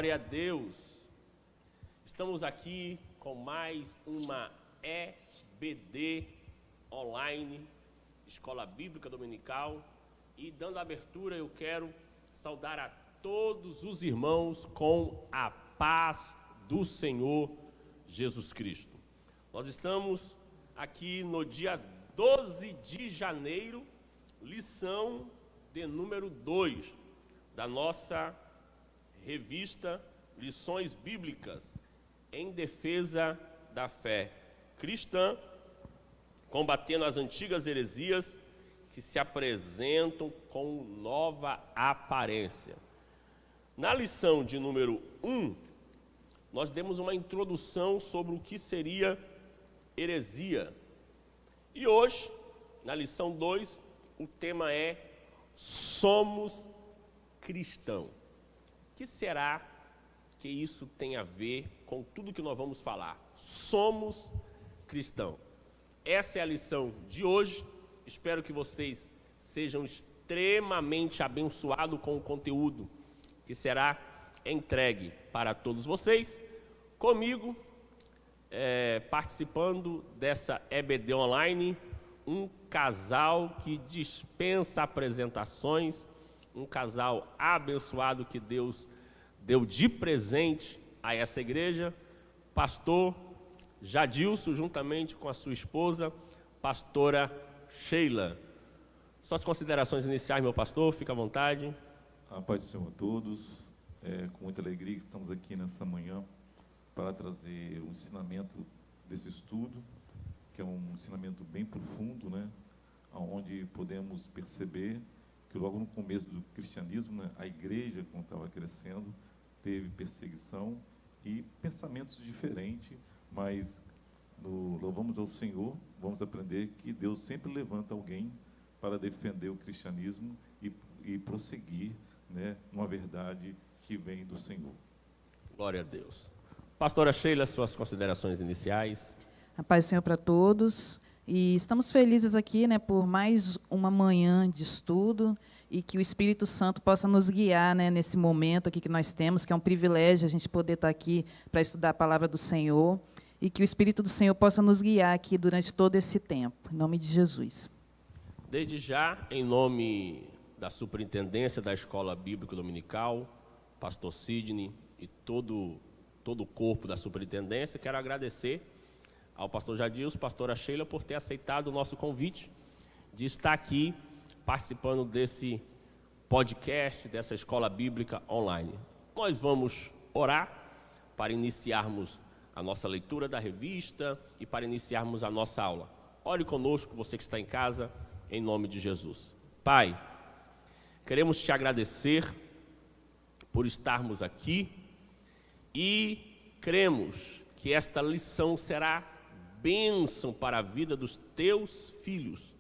Glória a Deus! Estamos aqui com mais uma EBD online, Escola Bíblica Dominical, e dando abertura eu quero saudar a todos os irmãos com a paz do Senhor Jesus Cristo. Nós estamos aqui no dia 12 de janeiro, lição de número 2 da nossa revista Lições Bíblicas em Defesa da Fé Cristã, combatendo as antigas heresias que se apresentam com nova aparência. Na lição de número 1, nós demos uma introdução sobre o que seria heresia. E hoje, na lição 2, o tema é Somos Cristãos. O que será que isso tem a ver com tudo que nós vamos falar? Somos cristãos. Essa é a lição de hoje. Espero que vocês sejam extremamente abençoados com o conteúdo que será entregue para todos vocês. Comigo, participando dessa EBD online, um casal que dispensa apresentações, um casal abençoado que Deus deu de presente a essa igreja, pastor Jadilson, juntamente com a sua esposa, pastora Sheila. Suas considerações iniciais, meu pastor, fica à vontade. A paz do Senhor a todos, com muita alegria que estamos aqui nessa manhã para trazer o ensinamento desse estudo, que é um ensinamento bem profundo, né, onde podemos perceber que logo no começo do cristianismo, né, a igreja, quando estava crescendo, teve perseguição e pensamentos diferentes, mas louvamos ao Senhor, vamos aprender que Deus sempre levanta alguém para defender o cristianismo e prosseguir, né, numa verdade que vem do Senhor. Glória a Deus. Pastora Sheila, suas considerações iniciais. A paz do Senhor para todos. E estamos felizes aqui, né, por mais uma manhã de estudo e que o Espírito Santo possa nos guiar, né, nesse momento aqui que nós temos, que é um privilégio a gente poder estar aqui para estudar a palavra do Senhor e que o Espírito do Senhor possa nos guiar aqui durante todo esse tempo. Em nome de Jesus. Desde já, em nome da Superintendência da Escola Bíblica Dominical, pastor Sidney e todo o corpo da Superintendência, quero agradecer ao pastor Jadilson, pastora Sheila, por ter aceitado o nosso convite de estar aqui participando desse podcast, dessa escola bíblica online. Nós vamos orar para iniciarmos a nossa leitura da revista e para iniciarmos a nossa aula. Ore conosco, você que está em casa, em nome de Jesus. Pai, queremos te agradecer por estarmos aqui e cremos que esta lição será bênção para a vida dos teus filhos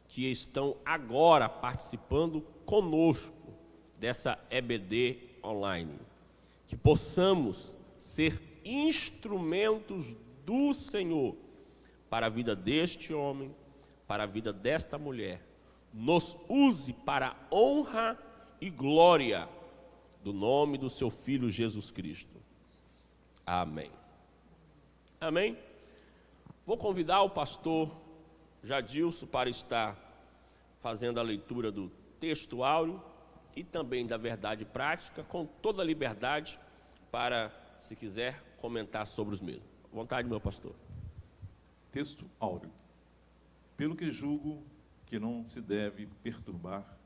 que estão agora participando conosco dessa EBD online. Que possamos ser instrumentos do Senhor para a vida deste homem, para a vida desta mulher. Nos use para a honra e glória do nome do seu Filho Jesus Cristo. Amém. Amém. Vou convidar o pastor Jadilson para estar fazendo a leitura do texto áureo e também da verdade prática, com toda a liberdade para, se quiser, comentar sobre os mesmos. À vontade, meu pastor. Texto áureo. Pelo que julgo que não se deve perturbar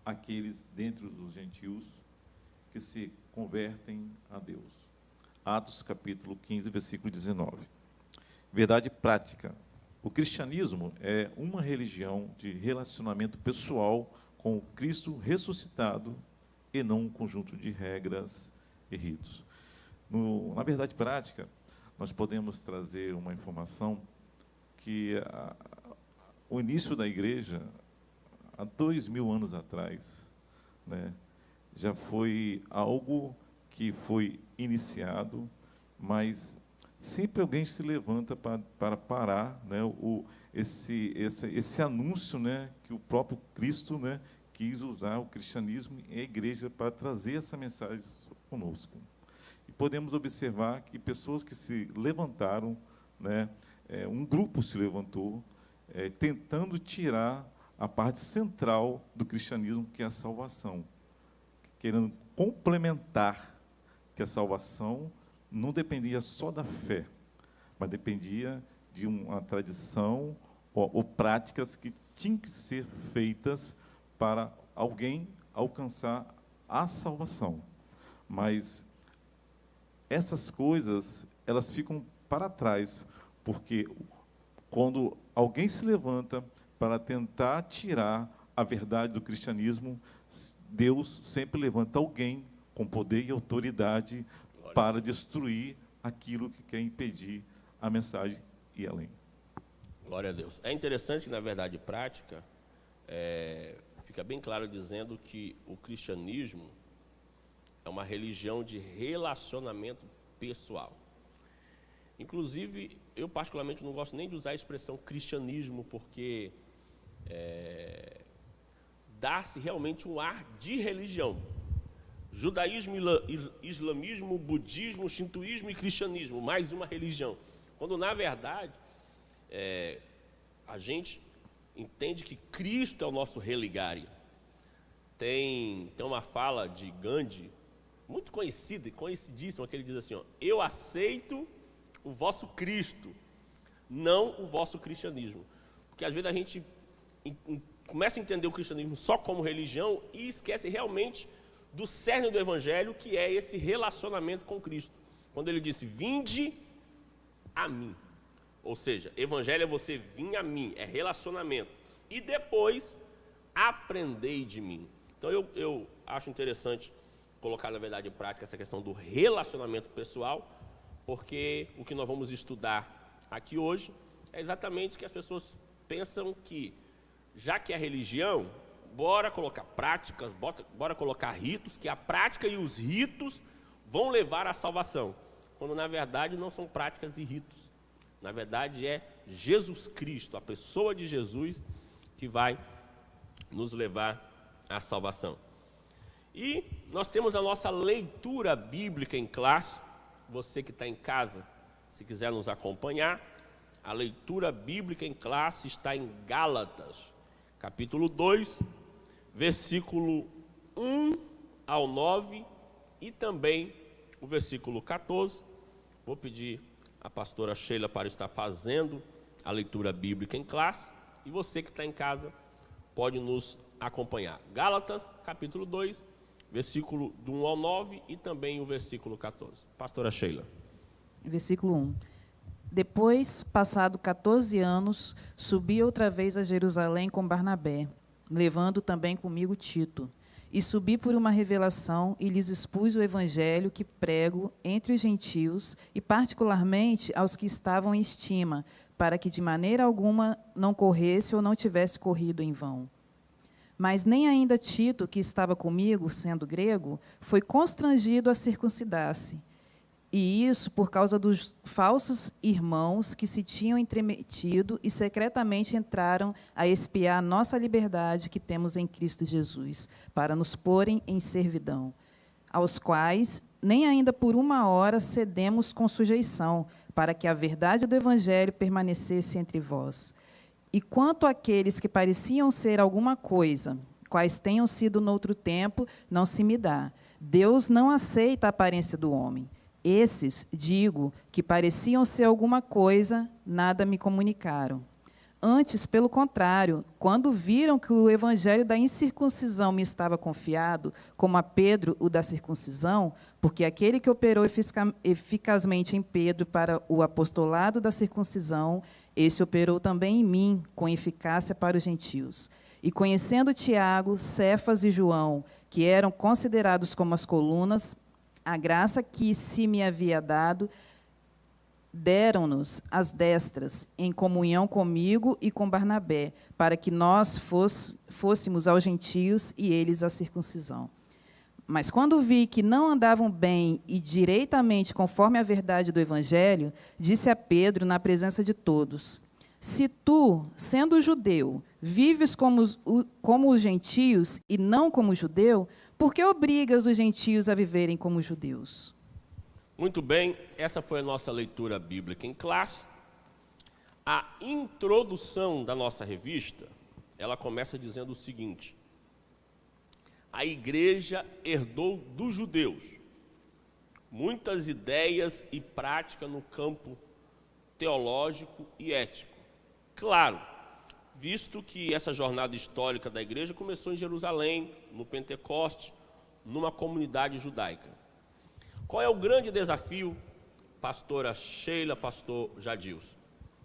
aqueles dentre os gentios que se convertem a Deus. Atos capítulo 15, versículo 19. Verdade prática. O cristianismo é uma religião de relacionamento pessoal com o Cristo ressuscitado e não um conjunto de regras e ritos. Na verdade prática, nós podemos trazer uma informação que o início da igreja, há 2000 anos atrás, né, já foi algo que foi iniciado, mas sempre alguém se levanta para parar, né, esse anúncio, né, que o próprio Cristo, né, quis usar o cristianismo e a igreja para trazer essa mensagem conosco. E podemos observar que pessoas que se levantaram, né, um grupo se levantou, tentando tirar a parte central do cristianismo, que é a salvação, querendo complementar que a salvação não dependia só da fé, mas dependia de uma tradição ou práticas que tinham que ser feitas para alguém alcançar a salvação. Mas essas coisas, elas ficam para trás, porque quando alguém se levanta para tentar tirar a verdade do cristianismo, Deus sempre levanta alguém com poder e autoridade para destruir aquilo que quer impedir a mensagem ir além. Glória a Deus. É interessante que, na verdade prática, fica bem claro dizendo que o cristianismo é uma religião de relacionamento pessoal. Inclusive, eu particularmente não gosto nem de usar a expressão cristianismo, porque dá-se realmente um ar de religião. Judaísmo, islamismo, budismo, shintoísmo e cristianismo, mais uma religião. Quando, na verdade, a gente entende que Cristo é o nosso religare. Tem uma fala de Gandhi, muito conhecida e conhecidíssima, que ele diz assim, eu aceito o vosso Cristo, não o vosso cristianismo. Porque às vezes a gente começa a entender o cristianismo só como religião e esquece realmente do cerne do evangelho, que é esse relacionamento com Cristo. Quando ele disse, vinde a mim. Ou seja, evangelho é você vir a mim, é relacionamento. E depois, aprendei de mim. Então eu acho interessante colocar, na verdade, em prática essa questão do relacionamento pessoal, porque o que nós vamos estudar aqui hoje é exatamente que as pessoas pensam que, já que é religião, bora colocar práticas, bora colocar ritos, que a prática e os ritos vão levar à salvação. Quando, na verdade, não são práticas e ritos. Na verdade, é Jesus Cristo, a pessoa de Jesus, que vai nos levar à salvação. E nós temos a nossa leitura bíblica em classe. Você que está em casa, se quiser nos acompanhar, a leitura bíblica em classe está em Gálatas, capítulo 2, versículo 1 ao 9 e também o versículo 14. Vou pedir a pastora Sheila para estar fazendo a leitura bíblica em classe, e você que está em casa pode nos acompanhar. Gálatas, capítulo 2, versículo do 1 ao 9 e também o versículo 14. Pastora Sheila. Versículo 1. Depois, passado 14 anos, subi outra vez a Jerusalém com Barnabé, levando também comigo Tito. E subi por uma revelação e lhes expus o evangelho que prego entre os gentios e particularmente aos que estavam em estima, para que de maneira alguma não corresse ou não tivesse corrido em vão. Mas nem ainda Tito, que estava comigo, sendo grego, foi constrangido a circuncidar-se. E isso por causa dos falsos irmãos que se tinham entremetido e secretamente entraram a espiar a nossa liberdade que temos em Cristo Jesus, para nos porem em servidão, aos quais nem ainda por uma hora cedemos com sujeição, para que a verdade do Evangelho permanecesse entre vós. E quanto àqueles que pareciam ser alguma coisa, quais tenham sido noutro tempo, não se me dá. Deus não aceita a aparência do homem. Esses, digo, que pareciam ser alguma coisa, nada me comunicaram. Antes, pelo contrário, quando viram que o evangelho da incircuncisão me estava confiado, como a Pedro o da circuncisão, porque aquele que operou eficazmente em Pedro para o apostolado da circuncisão, esse operou também em mim, com eficácia para os gentios. E conhecendo Tiago, Cefas e João, que eram considerados como as colunas, a graça que se me havia dado, deram-nos as destras, em comunhão comigo e com Barnabé, para que nós fôssemos aos gentios e eles à circuncisão. Mas quando vi que não andavam bem e direitamente conforme a verdade do Evangelho, disse a Pedro na presença de todos: se tu, sendo judeu, vives como os gentios e não como judeu, por que obrigas os gentios a viverem como judeus? Muito bem, essa foi a nossa leitura bíblica em classe. A introdução da nossa revista, ela começa dizendo o seguinte: a igreja herdou dos judeus muitas ideias e práticas no campo teológico e ético. Claro, visto que essa jornada histórica da igreja começou em Jerusalém, no Pentecoste, numa comunidade judaica. Qual é o grande desafio, pastora Sheila, pastor Jadilson?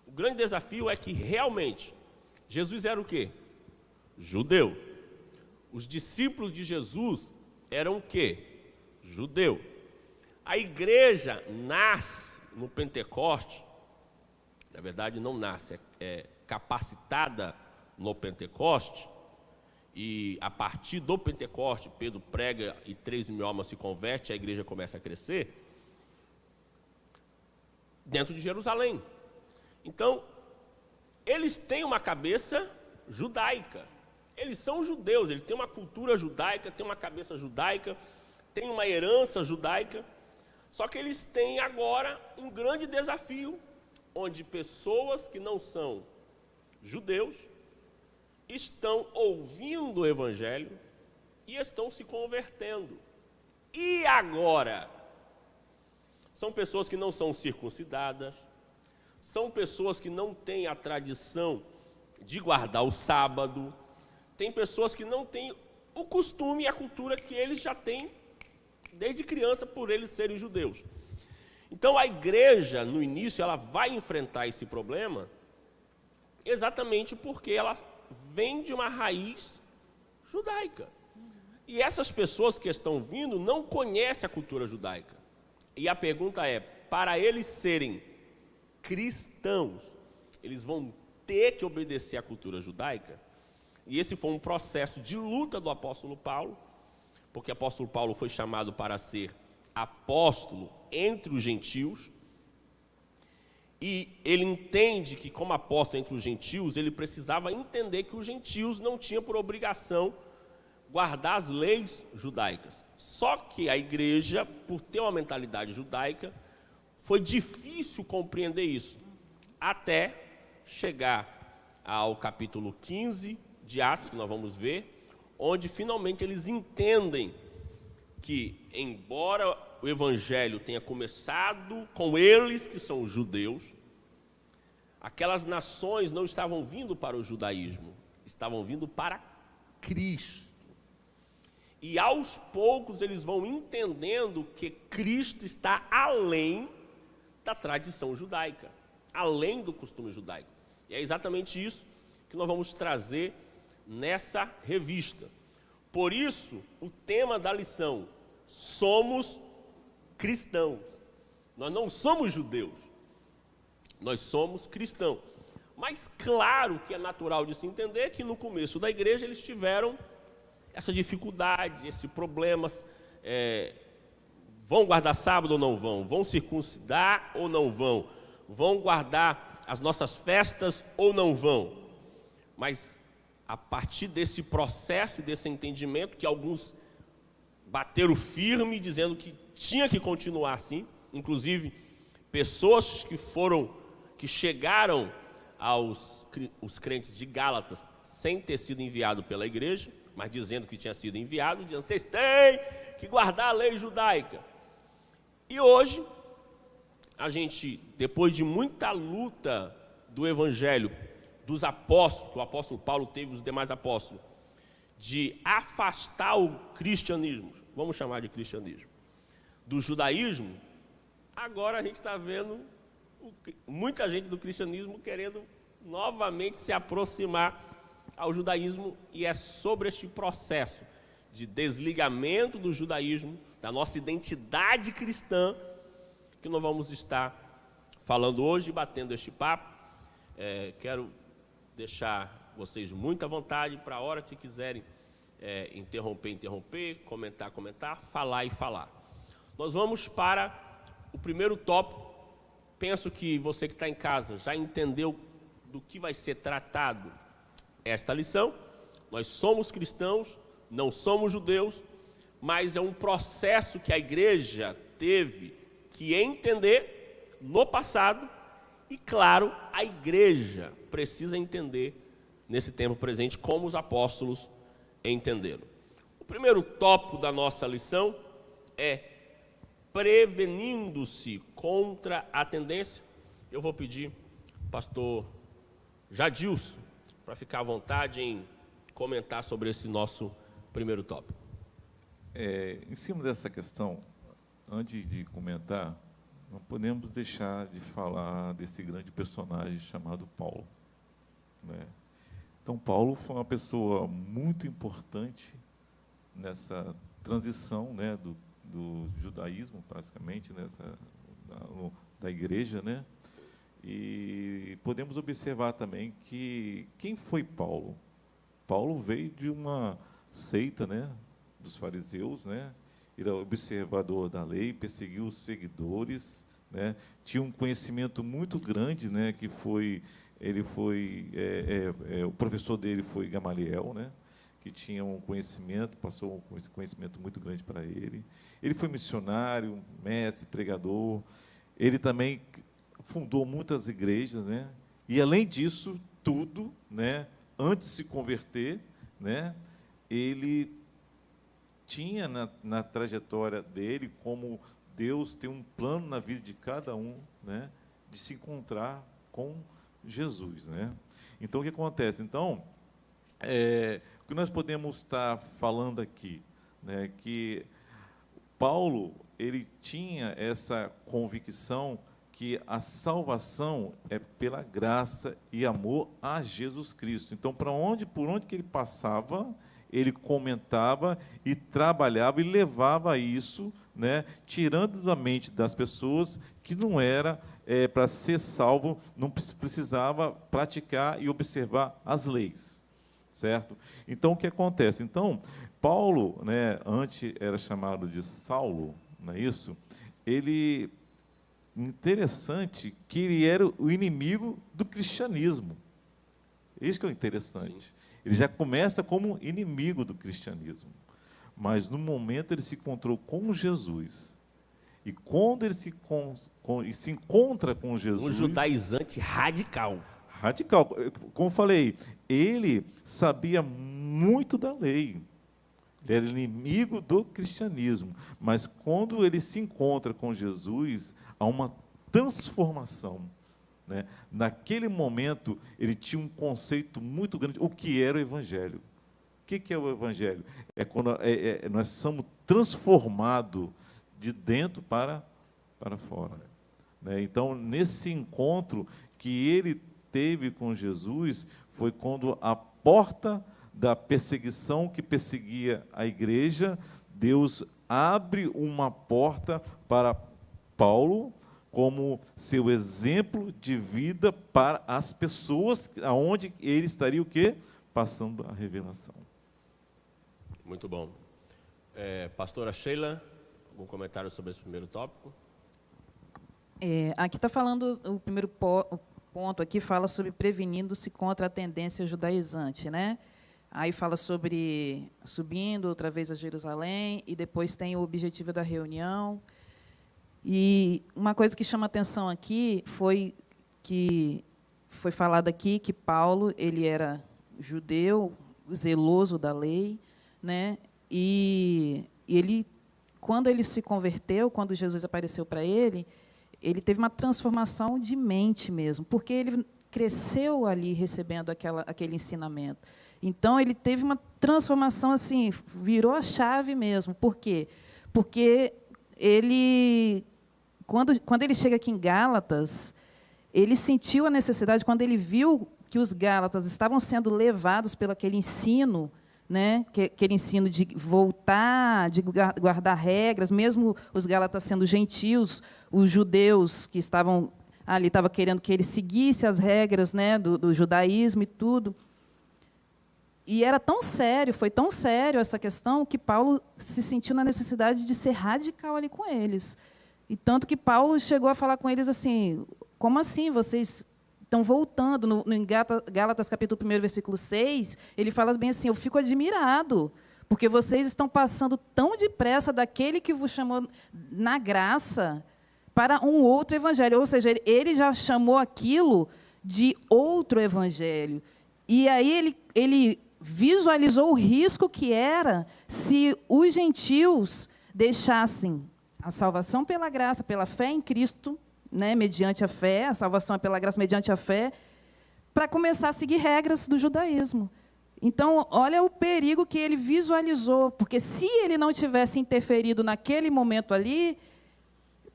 O grande desafio é que realmente Jesus era o quê? Judeu. Os discípulos de Jesus eram o quê? Judeu. A igreja nasce no Pentecoste, na verdade não nasce, é capacitada no Pentecoste, e a partir do Pentecoste, Pedro prega e 3.000 almas se convertem, a igreja começa a crescer, dentro de Jerusalém. Então, eles têm uma cabeça judaica, eles são judeus, eles têm uma cultura judaica, têm uma cabeça judaica, têm uma herança judaica, só que eles têm agora um grande desafio, onde pessoas que não são judeus estão ouvindo o Evangelho e estão se convertendo. E agora? São pessoas que não são circuncidadas, são pessoas que não têm a tradição de guardar o sábado, tem pessoas que não têm o costume e a cultura que eles já têm desde criança por eles serem judeus. Então a igreja, no início, ela vai enfrentar esse problema exatamente porque ela vem de uma raiz judaica. E essas pessoas que estão vindo não conhecem a cultura judaica. E a pergunta é, para eles serem cristãos, eles vão ter que obedecer à cultura judaica? E esse foi um processo de luta do apóstolo Paulo, porque o apóstolo Paulo foi chamado para ser apóstolo entre os gentios, e ele entende que, como apóstolo entre os gentios, ele precisava entender que os gentios não tinham por obrigação guardar as leis judaicas. Só que a igreja, por ter uma mentalidade judaica, foi difícil compreender isso, até chegar ao capítulo 15 de Atos, que nós vamos ver, onde finalmente eles entendem que, embora o evangelho tenha começado com eles, que são os judeus, aquelas nações não estavam vindo para o judaísmo, estavam vindo para Cristo. E aos poucos eles vão entendendo que Cristo está além da tradição judaica, além do costume judaico. E é exatamente isso que nós vamos trazer nessa revista. Por isso, o tema da lição: somos cristãos. Nós não somos judeus, nós somos cristãos. Mas claro que é natural de se entender que no começo da igreja eles tiveram essa dificuldade, esse problema, vão guardar sábado ou não vão? Vão circuncidar ou não vão? Vão guardar as nossas festas ou não vão? Mas a partir desse processo e desse entendimento, que alguns bateram firme, dizendo que tinha que continuar assim, inclusive pessoas que chegaram aos crentes de Gálatas sem ter sido enviado pela igreja, mas dizendo que tinha sido enviado, dizendo: vocês têm que guardar a lei judaica. E hoje, a gente, depois de muita luta do evangelho, dos apóstolos, que o apóstolo Paulo teve, os demais apóstolos, de afastar o cristianismo, vamos chamar de cristianismo, do judaísmo, agora a gente está vendo muita gente do cristianismo querendo novamente se aproximar ao judaísmo, e é sobre este processo de desligamento do judaísmo, da nossa identidade cristã, que nós vamos estar falando hoje, batendo este papo. Quero deixar vocês muito à vontade para a hora que quiserem interromper, comentar, falar. Nós vamos para o primeiro tópico. Penso que você que está em casa já entendeu do que vai ser tratado esta lição. Nós somos cristãos, não somos judeus, mas é um processo que a igreja teve que entender no passado e, claro, a igreja precisa entender nesse tempo presente como os apóstolos entenderam. O primeiro tópico da nossa lição é prevenindo-se contra a tendência. Eu vou pedir ao pastor Jadilson para ficar à vontade em comentar sobre esse nosso primeiro tópico. Em cima dessa questão, antes de comentar, não podemos deixar de falar desse grande personagem chamado Paulo, né? Então, Paulo foi uma pessoa muito importante nessa transição, né, do judaísmo, praticamente, da igreja, né? E podemos observar também que quem foi Paulo? Paulo veio de uma seita, né, dos fariseus, né? Ele era observador da lei, perseguiu os seguidores, né? Tinha um conhecimento muito grande, né? O professor dele foi Gamaliel, né? Que tinha um conhecimento, passou um conhecimento muito grande para ele. Ele foi missionário, mestre, pregador. Ele também fundou muitas igrejas, né? E além disso tudo, né? Antes de se converter, né? Ele tinha na trajetória dele, como Deus tem um plano na vida de cada um, né? De se encontrar com Jesus, né? Então, o que acontece? Então, o que nós podemos estar falando aqui, né? Que Paulo, ele tinha essa convicção que a salvação é pela graça e amor a Jesus Cristo. Então, por onde que ele passava, ele comentava e trabalhava e levava isso, né, tirando da mente das pessoas que não era para ser salvo, não precisava praticar e observar as leis, certo? Então, o que acontece? Então, Paulo, né, antes era chamado de Saulo, não é isso? Ele, interessante, que ele era o inimigo do cristianismo. Isso que é o interessante. Sim. Ele já começa como inimigo do cristianismo. Mas, no momento, ele se encontrou com Jesus. E quando ele se encontra com Jesus... Um judaizante radical. Radical. Como eu falei, ele sabia muito da lei. Ele era inimigo do cristianismo. Mas, quando ele se encontra com Jesus, há uma transformação, né? Naquele momento, ele tinha um conceito muito grande. O que era o Evangelho? O que é o Evangelho? É quando nós somos transformados de dentro para fora, né? Então, nesse encontro que ele teve com Jesus, foi quando a porta da perseguição que perseguia a igreja, Deus abre uma porta para Paulo, como seu exemplo de vida para as pessoas, aonde ele estaria o quê? Passando a revelação. Muito bom. Pastora Sheila, algum comentário sobre esse primeiro tópico? Aqui está falando, o primeiro ponto aqui fala sobre prevenindo-se contra a tendência judaizante, né? Aí fala sobre subindo outra vez a Jerusalém, e depois tem o objetivo da reunião. E uma coisa que chama atenção aqui foi falado aqui que Paulo, ele era judeu, zeloso da lei, né? E ele, quando ele se converteu, quando Jesus apareceu para ele teve uma transformação de mente mesmo, porque ele cresceu ali recebendo aquele ensinamento. Então, ele teve uma transformação assim, virou a chave mesmo. Por quê? Porque ele... Quando ele chega aqui em Gálatas, ele sentiu a necessidade, quando ele viu que os Gálatas estavam sendo levados pelo aquele ensino, né, aquele ensino de voltar, de guardar regras, mesmo os Gálatas sendo gentios, os judeus que estavam ali estavam querendo que ele seguisse as regras, né, do judaísmo e tudo. E era tão sério, foi tão sério essa questão, que Paulo se sentiu na necessidade de ser radical ali com eles. E tanto que Paulo chegou a falar com eles assim, como assim vocês estão voltando? Em Gálatas, capítulo 1, versículo 6, ele fala bem assim, eu fico admirado, porque vocês estão passando tão depressa daquele que vos chamou na graça para um outro evangelho. Ou seja, ele já chamou aquilo de outro evangelho. E aí ele visualizou o risco que era se os gentios deixassem a salvação pela graça, pela fé em Cristo, né, mediante a fé, a salvação é pela graça mediante a fé, para começar a seguir regras do judaísmo. Então, olha o perigo que ele visualizou, porque se ele não tivesse interferido naquele momento ali,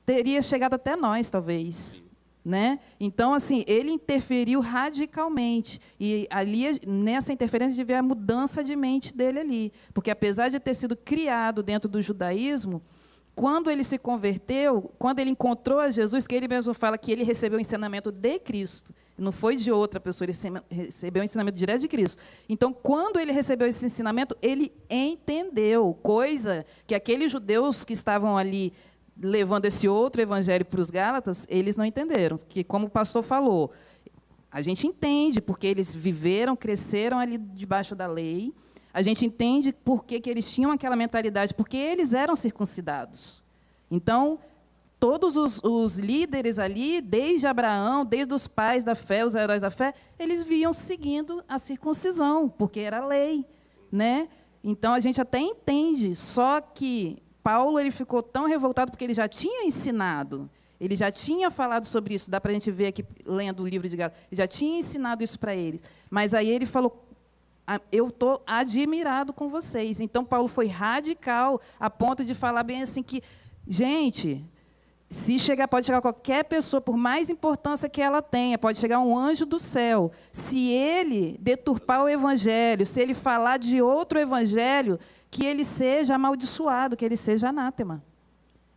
teria chegado até nós, talvez. Né? Então, assim, ele interferiu radicalmente. E ali, nessa interferência, devia a mudança de mente dele ali. Porque, apesar de ter sido criado dentro do judaísmo, quando ele se converteu, quando ele encontrou a Jesus, que ele mesmo fala que ele recebeu o ensinamento de Cristo, não foi de outra pessoa, ele recebeu o ensinamento direto de Cristo. Então, quando ele recebeu esse ensinamento, ele entendeu, coisa que aqueles judeus que estavam ali levando esse outro evangelho para os Gálatas, eles não entenderam. Que, como o pastor falou, a gente entende porque eles viveram, cresceram ali debaixo da lei. A gente entende por que eles tinham aquela mentalidade, porque eles eram circuncidados. Então, todos os líderes ali, desde Abraão, desde os pais da fé, os heróis da fé, eles vinham seguindo a circuncisão, porque era lei. Né? Então, a gente até entende, só que Paulo ele ficou tão revoltado porque ele já tinha ensinado, ele já tinha falado sobre isso, dá para a gente ver aqui, lendo o livro de Gálatas, ele já tinha ensinado isso para eles. Mas aí ele falou, eu estou admirado com vocês. Então, Paulo foi radical, a ponto de falar bem assim que, gente, pode chegar qualquer pessoa, por mais importância que ela tenha, pode chegar um anjo do céu, se ele deturpar o evangelho, se ele falar de outro evangelho, que ele seja amaldiçoado, que ele seja anátema.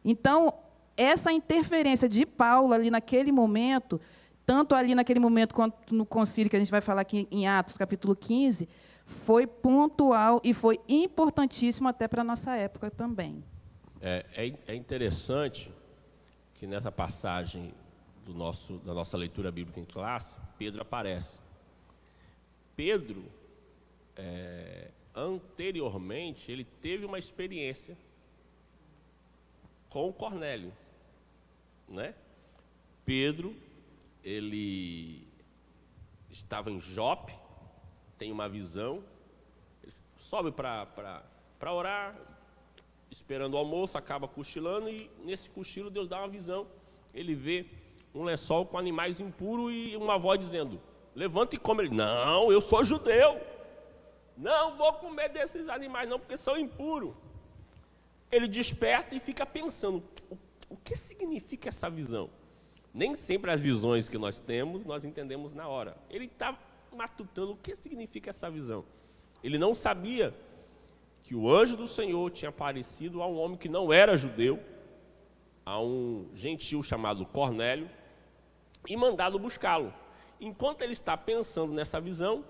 Então, essa interferência de Paulo ali naquele momento, tanto ali naquele momento quanto no concílio, que a gente vai falar aqui em Atos, capítulo 15, foi pontual e foi importantíssimo até para a nossa época também. É interessante que nessa passagem da nossa leitura bíblica em classe, Pedro aparece. Pedro, anteriormente, ele teve uma experiência com Cornélio, né? Pedro, ele estava em Jope, tem uma visão, ele sobe para orar, esperando o almoço, acaba cochilando, e nesse cochilo Deus dá uma visão, ele vê um lençol com animais impuros e uma voz dizendo, levanta e come. Ele, não, eu sou judeu, não vou comer desses animais não, porque são impuros. Ele desperta e fica pensando, o que significa essa visão? Nem sempre as visões que nós temos, nós entendemos na hora. Ele está matutando o que significa essa visão. Ele não sabia que o anjo do Senhor tinha aparecido a um homem que não era judeu, a um gentil chamado Cornélio, e mandado buscá-lo. Enquanto ele está pensando nessa visão,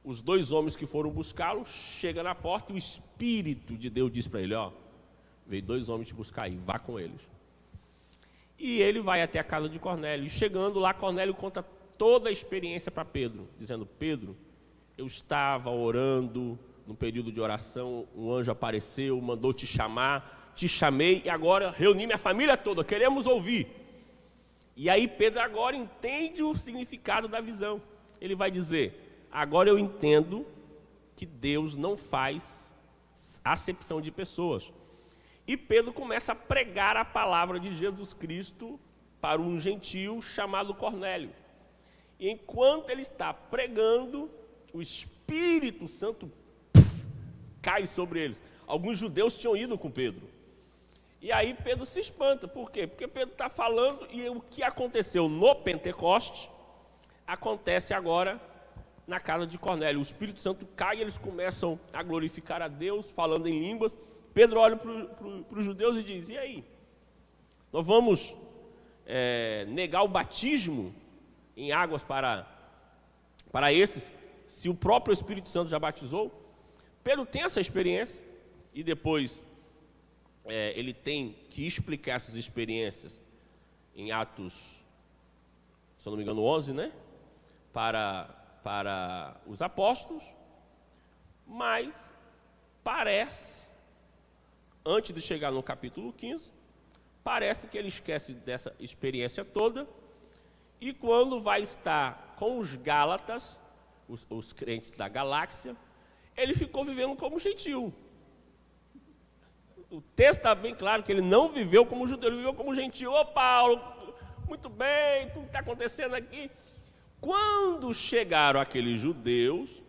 os dois homens que foram buscá-lo chegam na porta e o Espírito de Deus diz para ele, veio dois homens te buscar aí, vá com eles. E ele vai até a casa de Cornélio. E chegando lá, Cornélio conta toda a experiência para Pedro, dizendo, Pedro, eu estava orando, num período de oração, um anjo apareceu, mandou te chamar, te chamei e agora reuni minha família toda, queremos ouvir. E aí Pedro agora entende o significado da visão. Ele vai dizer, agora eu entendo que Deus não faz acepção de pessoas. E Pedro começa a pregar a palavra de Jesus Cristo para um gentio chamado Cornélio. E enquanto ele está pregando, o Espírito Santo cai sobre eles. Alguns judeus tinham ido com Pedro. E aí Pedro se espanta. Por quê? Porque Pedro está falando e o que aconteceu no Pentecoste acontece agora na casa de Cornélio. O Espírito Santo cai e eles começam a glorificar a Deus, falando em línguas. Pedro olha para os judeus e diz, e aí? Nós vamos negar o batismo em águas para esses, se o próprio Espírito Santo já batizou? Pedro tem essa experiência e depois ele tem que explicar essas experiências em Atos, se eu não me engano, 11, né? Para os apóstolos, mas parece, antes de chegar no capítulo 15, parece que ele esquece dessa experiência toda, e quando vai estar com os Gálatas, os crentes da galáxia, ele ficou vivendo como gentil. O texto está bem claro que ele não viveu como judeu, ele viveu como gentil. Ô Paulo, muito bem, tudo que está acontecendo aqui. Quando chegaram aqueles judeus,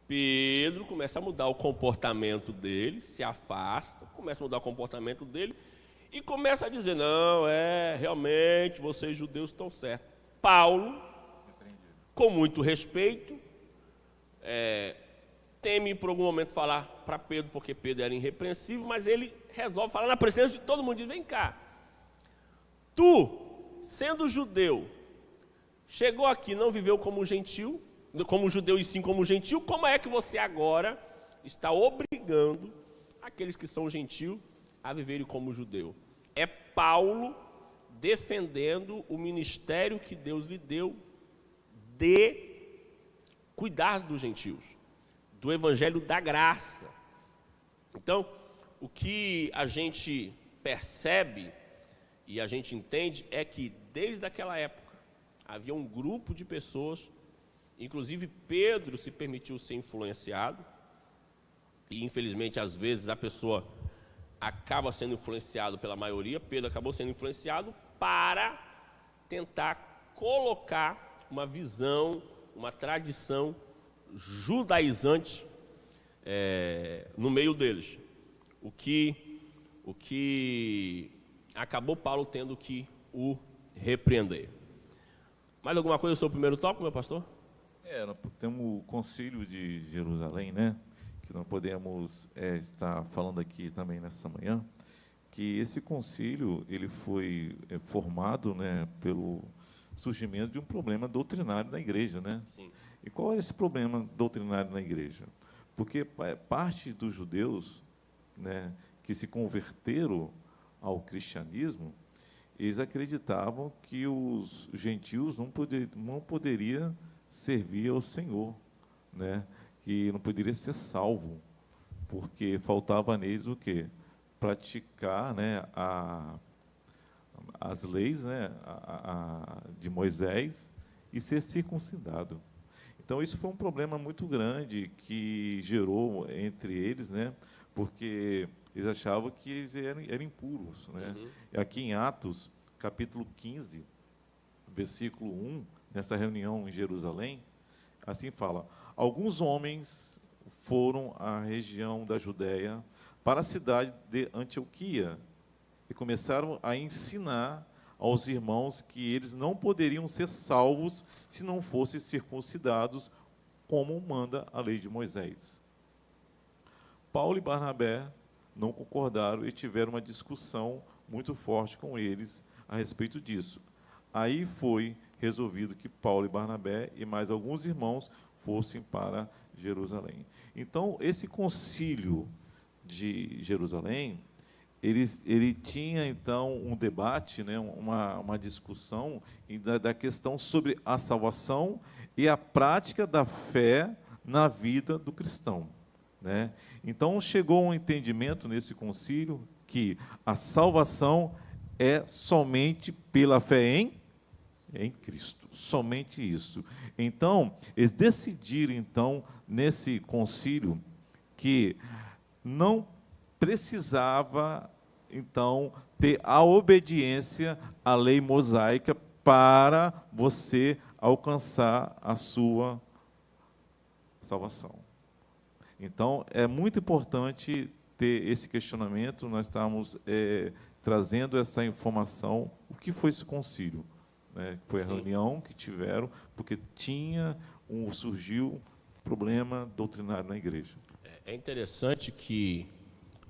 Pedro começa a mudar o comportamento dele, se afasta, começa a mudar o comportamento dele e começa a dizer, não, realmente, vocês judeus estão certos. Paulo, com muito respeito, teme por algum momento falar para Pedro, porque Pedro era irrepreensível, mas ele resolve falar na presença de todo mundo, diz, vem cá, tu, sendo judeu, chegou aqui, não viveu como gentil, como judeu e sim como gentil, como é que você agora está obrigando aqueles que são gentil a viverem como judeu? É Paulo defendendo o ministério que Deus lhe deu de cuidar dos gentios, do evangelho da graça. Então, o que a gente percebe e a gente entende é que desde aquela época havia um grupo de pessoas, inclusive Pedro se permitiu ser influenciado, e infelizmente às vezes a pessoa acaba sendo influenciado pela maioria. Pedro acabou sendo influenciado para tentar colocar uma visão, uma tradição judaizante no meio deles, o que acabou Paulo tendo que o repreender. Mais alguma coisa sobre o primeiro tópico, meu pastor? Nós temos o Concílio de Jerusalém, né? Que nós podemos estar falando aqui também nessa manhã, que esse concílio ele foi formado, né, pelo surgimento de um problema doutrinário na igreja, né? Sim. E qual era esse problema doutrinário na igreja? Porque parte dos judeus, né, que se converteram ao cristianismo, eles acreditavam que os gentios não poderiam servir ao Senhor, né? Que não poderia ser salvo, porque faltava neles o quê? Praticar, né, as leis, né, de Moisés e ser circuncidado. Então, isso foi um problema muito grande que gerou entre eles, né, porque eles achavam que eles eram impuros, né? Uhum. Aqui em Atos, capítulo 15, versículo 1, nessa reunião em Jerusalém, assim fala: alguns homens foram à região da Judéia para a cidade de Antioquia e começaram a ensinar aos irmãos que eles não poderiam ser salvos se não fossem circuncidados, como manda a lei de Moisés. Paulo e Barnabé não concordaram e tiveram uma discussão muito forte com eles a respeito disso. Aí foi resolvido que Paulo e Barnabé e mais alguns irmãos fossem para Jerusalém. Então, esse concílio de Jerusalém, ele tinha, então, um debate, né, uma discussão da questão sobre a salvação e a prática da fé na vida do cristão, né? Então, chegou um entendimento nesse concílio que a salvação é somente pela fé em Cristo, somente isso. Então, eles decidiram, então, nesse concílio, que não precisava, então, ter a obediência à lei mosaica para você alcançar a sua salvação. Então, é muito importante ter esse questionamento. Nós estamos trazendo essa informação. O que foi esse concílio? Foi a reunião que tiveram, porque surgiu problema doutrinário na igreja. É interessante que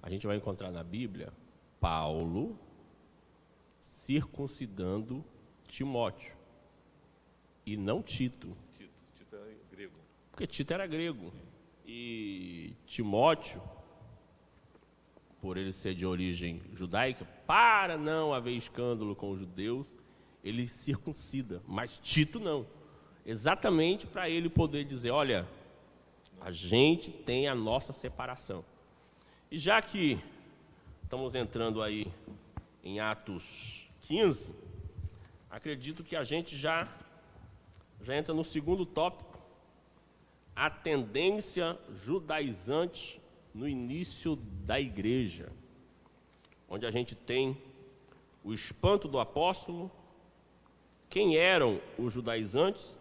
a gente vai encontrar na Bíblia Paulo circuncidando Timóteo e não Tito. Tito era grego. Porque Tito era grego. E Timóteo, por ele ser de origem judaica, para não haver escândalo com os judeus, ele circuncida, mas Tito não. Exatamente para ele poder dizer, olha, A gente tem a nossa separação. E já que estamos entrando aí em Atos 15, acredito que a gente já entra no segundo tópico, a tendência judaizante no início da igreja, onde a gente tem o espanto do apóstolo, quem eram os judaizantes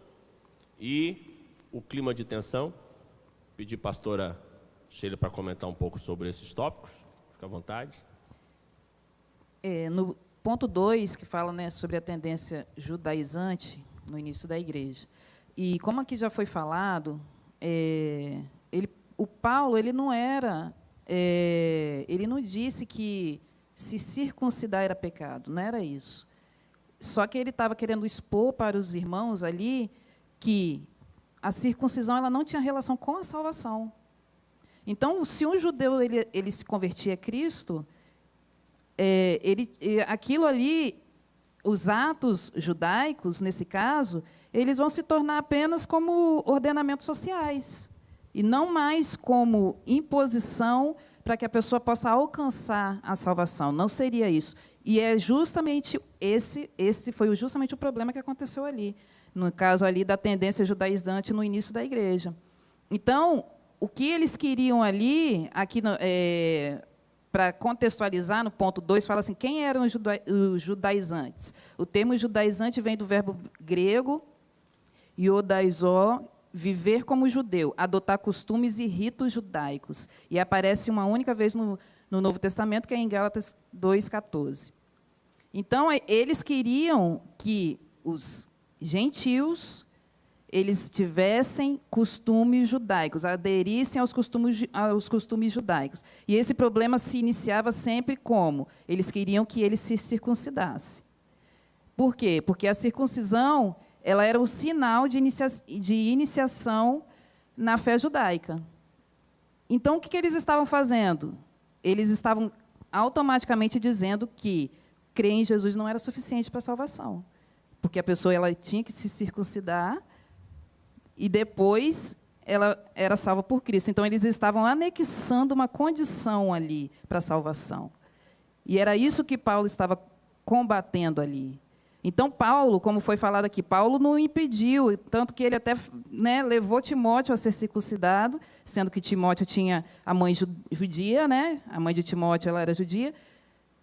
e o clima de tensão. Pedi a pastora Sheila para comentar um pouco sobre esses tópicos. Fica à vontade. No ponto 2, que fala, né, sobre a tendência judaizante no início da igreja. E como aqui já foi falado, o Paulo ele não disse que se circuncidar era pecado, não era isso. Só que ele estava querendo expor para os irmãos ali que a circuncisão ela não tinha relação com a salvação. Então, se um judeu ele se convertia a Cristo, aquilo ali, os atos judaicos, nesse caso, eles vão se tornar apenas como ordenamentos sociais, e não mais como imposição para que a pessoa possa alcançar a salvação. Não seria isso. E é justamente esse foi justamente o problema que aconteceu ali, no caso ali da tendência judaizante no início da igreja. Então, o que eles queriam ali, aqui para contextualizar, no ponto 2, fala assim, quem eram os judaizantes? O termo judaizante vem do verbo grego, iodaizo, viver como judeu, adotar costumes e ritos judaicos. E aparece uma única vez no Novo Testamento, que é em Gálatas 2,14. Então, eles queriam que os gentios eles tivessem costumes judaicos, aderissem aos costumes judaicos. E esse problema se iniciava sempre como? Eles queriam que ele se circuncidasse. Por quê? Porque a circuncisão ela era o sinal de iniciação na fé judaica. Então, o que eles estavam fazendo? Eles estavam automaticamente dizendo que crer em Jesus não era suficiente para a salvação, porque a pessoa ela tinha que se circuncidar e depois ela era salva por Cristo. Então, eles estavam anexando uma condição ali para a salvação. E era isso que Paulo estava combatendo ali. Então, Paulo, como foi falado aqui, Paulo não impediu, tanto que ele até, né, levou Timóteo a ser circuncidado, sendo que Timóteo tinha a mãe judia, né? A mãe de Timóteo ela era judia.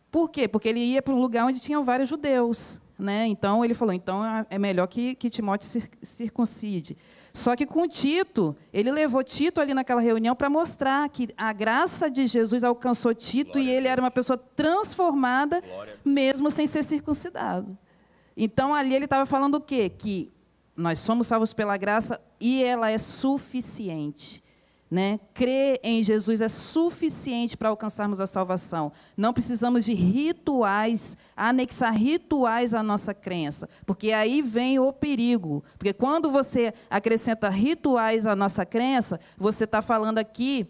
Por quê? Porque ele ia para um lugar onde tinham vários judeus, né? Então, ele falou, então é melhor que Timóteo se circuncide. Só que com Tito, ele levou Tito ali naquela reunião para mostrar que a graça de Jesus alcançou Tito e ele era uma pessoa transformada, mesmo sem ser circuncidado. Então, ali ele estava falando o quê? Que nós somos salvos pela graça e ela é suficiente. Né? Crer em Jesus é suficiente para alcançarmos a salvação. Não precisamos de rituais, anexar rituais à nossa crença, porque aí vem o perigo. Porque quando você acrescenta rituais à nossa crença, você está falando aqui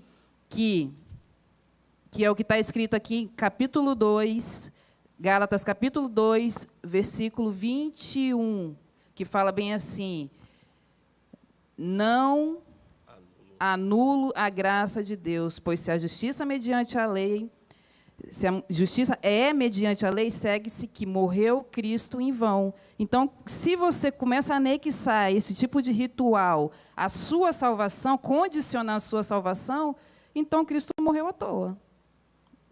que é o que está escrito aqui em capítulo 2, Gálatas capítulo 2, versículo 21, que fala bem assim, não anulo a graça de Deus, pois se a justiça mediante a lei, se a justiça é mediante a lei, segue-se que morreu Cristo em vão. Então, se você começa a anexar esse tipo de ritual à sua salvação, condicionar a sua salvação, então Cristo morreu à toa.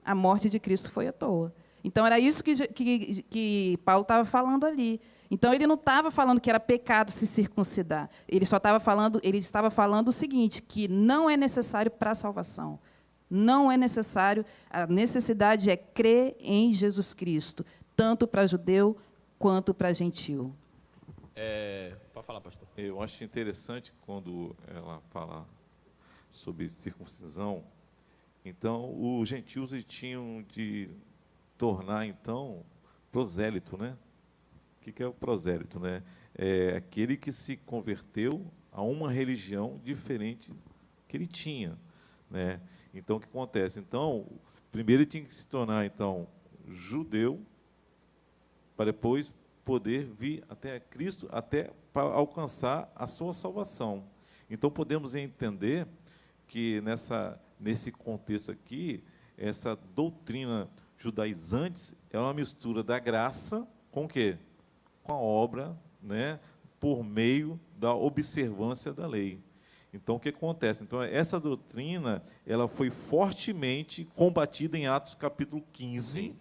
A morte de Cristo foi à toa. Então, era isso que Paulo estava falando ali. Então, ele não estava falando que era pecado se circuncidar. Ele estava falando o seguinte, que não é necessário para a salvação. Não é necessário. A necessidade é crer em Jesus Cristo, tanto para judeu quanto para gentil. Pode falar, pastor. Eu acho interessante quando ela fala sobre circuncisão. Então, os gentios tinham de tornar, então, prosélito, né? O que é o prosélito, né? É aquele que se converteu a uma religião diferente que ele tinha, né? Então, o que acontece? Então, primeiro ele tinha que se tornar, então, judeu, para depois poder vir até Cristo, até para alcançar a sua salvação. Então, podemos entender porque nesse contexto aqui, essa doutrina judaizante é uma mistura da graça com o quê? Com a obra, né, por meio da observância da lei. Então, o que acontece? Então, essa doutrina ela foi fortemente combatida em Atos capítulo 15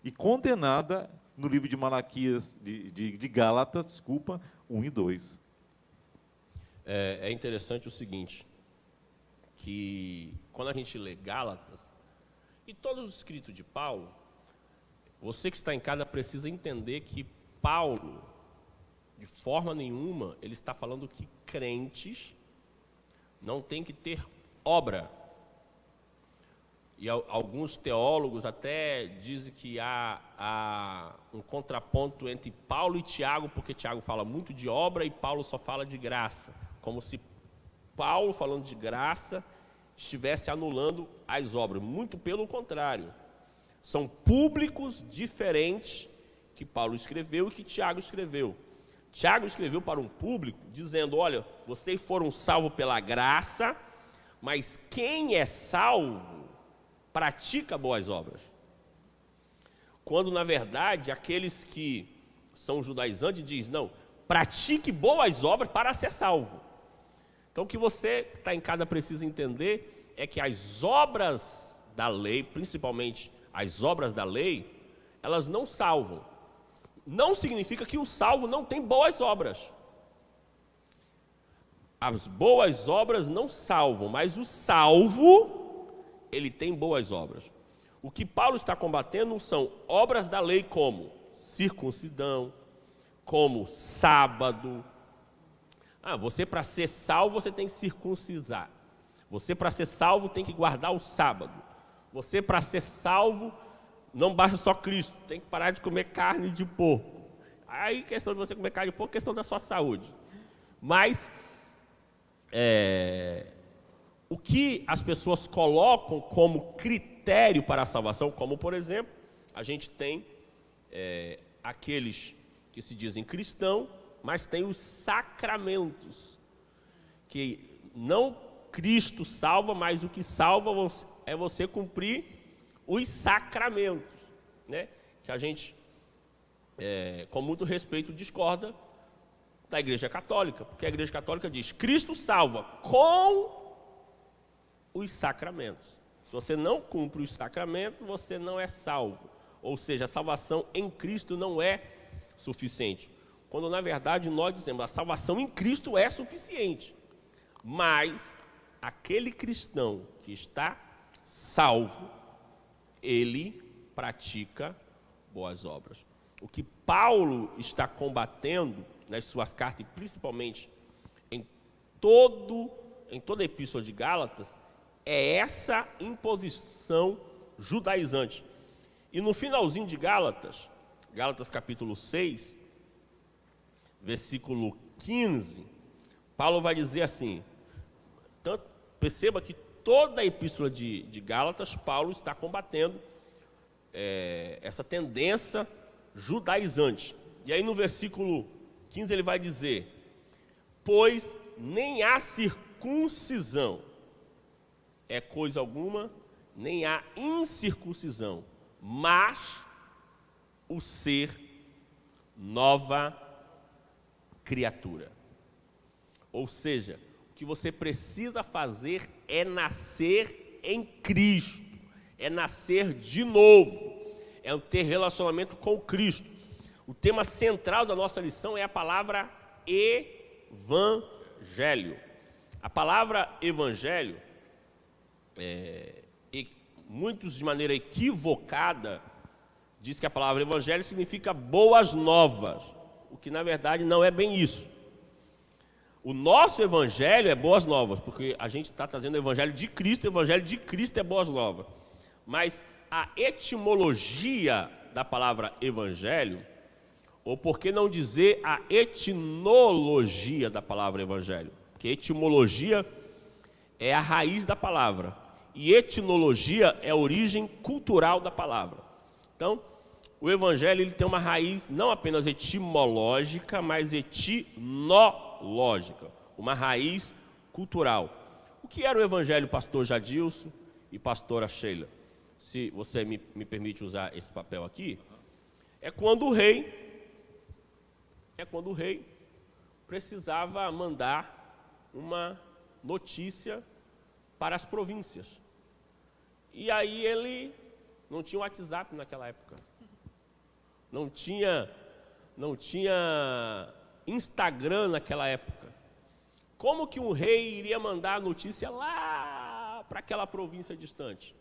e condenada no livro de Malaquias, de Gálatas, desculpa, 1 e 2. É interessante o seguinte, que quando a gente lê Gálatas, e todo o escrito de Paulo, você que está em casa precisa entender que Paulo, de forma nenhuma, ele está falando que crentes não têm que ter obra. E alguns teólogos até dizem que há um contraponto entre Paulo e Tiago, porque Tiago fala muito de obra e Paulo só fala de graça. Como se Paulo, falando de graça, estivesse anulando as obras. Muito pelo contrário. São públicos diferentes que Paulo escreveu e que Tiago escreveu. Tiago escreveu para um público dizendo, olha, vocês foram salvos pela graça, mas quem é salvo pratica boas obras. Quando, na verdade, aqueles que são judaizantes dizem, não, pratique boas obras para ser salvo. Então, o que você que está em casa precisa entender é que as obras da lei, principalmente as obras da lei, elas não salvam. Não significa que o salvo não tem boas obras. As boas obras não salvam, mas o salvo, ele tem boas obras. O que Paulo está combatendo são obras da lei como circuncidão, como sábado. Você para ser salvo, você tem que circuncidar. Você para ser salvo tem que guardar o sábado. Você para ser salvo, não basta só Cristo, tem que parar de comer carne de porco. Aí, questão de você comer carne de porco, questão da sua saúde. Mas, o que as pessoas colocam como critério para a salvação, como, por exemplo, a gente tem aqueles que se dizem cristão, mas tem os sacramentos, que não Cristo salva, mas o que salva é você cumprir os sacramentos, né? Que a gente, com muito respeito, discorda da Igreja Católica, porque a Igreja Católica diz, Cristo salva com os sacramentos. Se você não cumpre os sacramentos, você não é salvo. Ou seja, a salvação em Cristo não é suficiente. Quando, na verdade, nós dizemos, a salvação em Cristo é suficiente. Mas, aquele cristão que está salvo, ele pratica boas obras. O que Paulo está combatendo nas suas cartas, e principalmente em toda a epístola de Gálatas, é essa imposição judaizante. E no finalzinho de Gálatas, Gálatas capítulo 6, versículo 15, Paulo vai dizer assim, perceba que toda a epístola de Gálatas, Paulo está combatendo essa tendência judaizante. E aí no versículo 15 ele vai dizer, pois nem há circuncisão é coisa alguma, nem há incircuncisão, mas o ser nova criatura. Ou seja, o que você precisa fazer é nascer em Cristo, é nascer de novo, é ter relacionamento com Cristo. O tema central da nossa lição é a palavra evangelho. A palavra evangelho, muitos de maneira equivocada, diz que a palavra evangelho significa boas novas, o que na verdade não é bem isso. O nosso evangelho é boas novas, porque a gente está trazendo o evangelho de Cristo é boas novas. Mas a etimologia da palavra evangelho, ou por que não dizer a etnologia da palavra evangelho? Porque etimologia é a raiz da palavra, e etnologia é a origem cultural da palavra. Então, o evangelho ele tem uma raiz não apenas etimológica, mas etnológica, uma raiz cultural. O que era o evangelho, pastor Jadilson e pastora Sheila? Se você me permite usar esse papel aqui, é quando o rei precisava mandar uma notícia para as províncias. E aí ele não tinha WhatsApp naquela época. Não tinha Instagram naquela época. Como que um rei iria mandar a notícia lá para aquela província distante?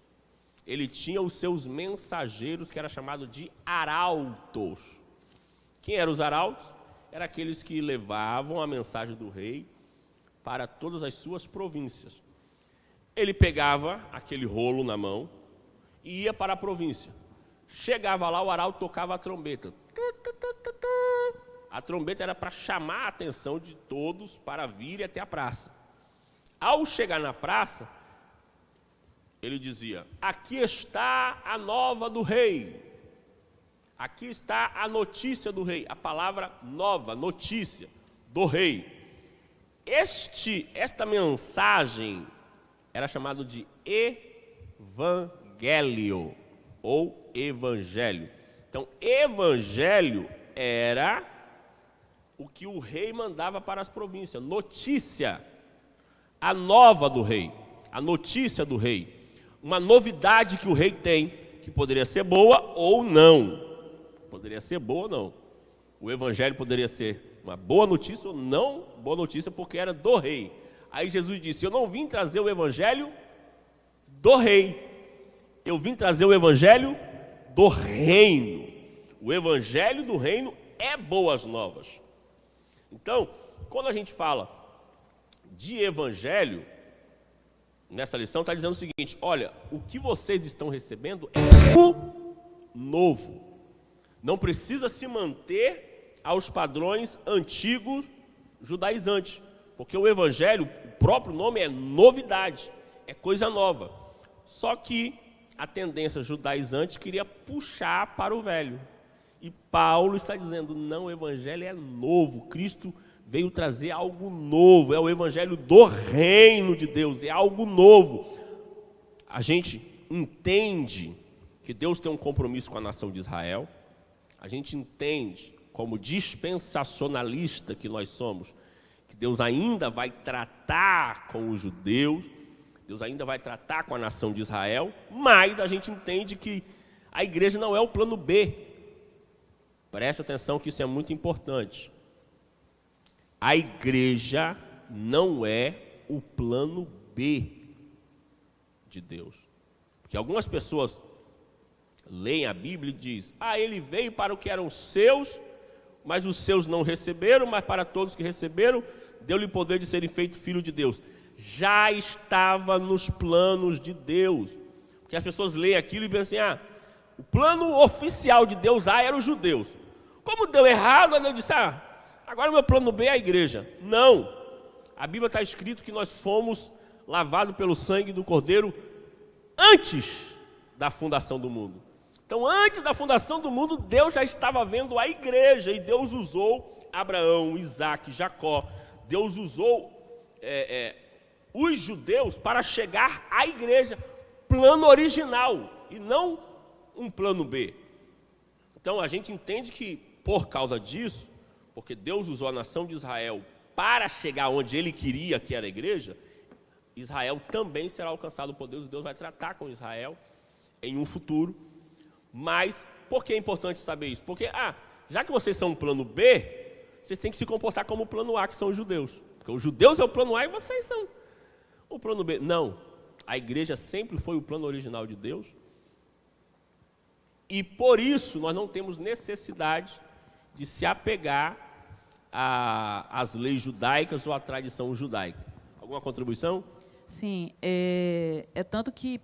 Ele tinha os seus mensageiros, que era chamado de arautos. Quem eram os arautos? Eram aqueles que levavam a mensagem do rei para todas as suas províncias. Ele pegava aquele rolo na mão e ia para a província. Chegava lá, o arauto tocava a trombeta. A trombeta era para chamar a atenção de todos para virem até a praça. Ao chegar na praça, ele dizia: aqui está a nova do rei. Aqui está a notícia do rei. A palavra nova, notícia do rei. Esta mensagem era chamada de evangelho ou evangelho. Então, evangelho era o que o rei mandava para as províncias. Notícia, a nova do rei, a notícia do rei. Uma novidade que o rei tem, que poderia ser boa ou não. Poderia ser boa ou não. O evangelho poderia ser uma boa notícia ou não boa notícia, porque era do rei. Aí Jesus disse: eu não vim trazer o evangelho do rei. Eu vim trazer o evangelho do reino. O evangelho do reino é boas novas. Então, quando a gente fala de evangelho, nessa lição está dizendo o seguinte: olha, o que vocês estão recebendo é o novo. Não precisa se manter aos padrões antigos judaizantes, porque o evangelho, o próprio nome é novidade, é coisa nova. Só que a tendência judaizante queria puxar para o velho. E Paulo está dizendo: não, o evangelho é novo. Cristo veio trazer algo novo. É o evangelho do reino de Deus, é algo novo. A gente entende que Deus tem um compromisso com a nação de Israel. A gente entende, como dispensacionalista que nós somos, que Deus ainda vai tratar com os judeus, Deus ainda vai tratar com a nação de Israel, mas a gente entende que a igreja não é o plano B. Preste atenção que isso é muito importante. A igreja não é o plano B de Deus. Porque algumas pessoas leem a Bíblia e dizem: ele veio para o que eram seus, mas os seus não receberam, mas para todos que receberam, deu-lhe poder de serem feitos filhos de Deus. Já estava nos planos de Deus. Porque as pessoas leem aquilo e pensam assim: o plano oficial de Deus era os judeus. Como deu errado, Deus disse: agora o meu plano B é a igreja. Não. A Bíblia está escrito que nós fomos lavados pelo sangue do Cordeiro antes da fundação do mundo. Então, antes da fundação do mundo, Deus já estava vendo a igreja, e Deus usou Abraão, Isaac, Jacó. Deus usou os judeus para chegar à igreja, plano original, e não um plano B. Então, a gente entende que, por causa disso, porque Deus usou a nação de Israel para chegar onde Ele queria, que era a igreja, Israel também será alcançado por Deus, e Deus vai tratar com Israel em um futuro. Mas, por que é importante saber isso? Porque, já que vocês são um plano B, vocês têm que se comportar como o plano A, que são os judeus. Porque os judeus é o plano A e vocês são o plano B. Não, a igreja sempre foi o plano original de Deus. E por isso nós não temos necessidade de se apegar às leis judaicas ou à tradição judaica. Alguma contribuição? Sim, é tanto que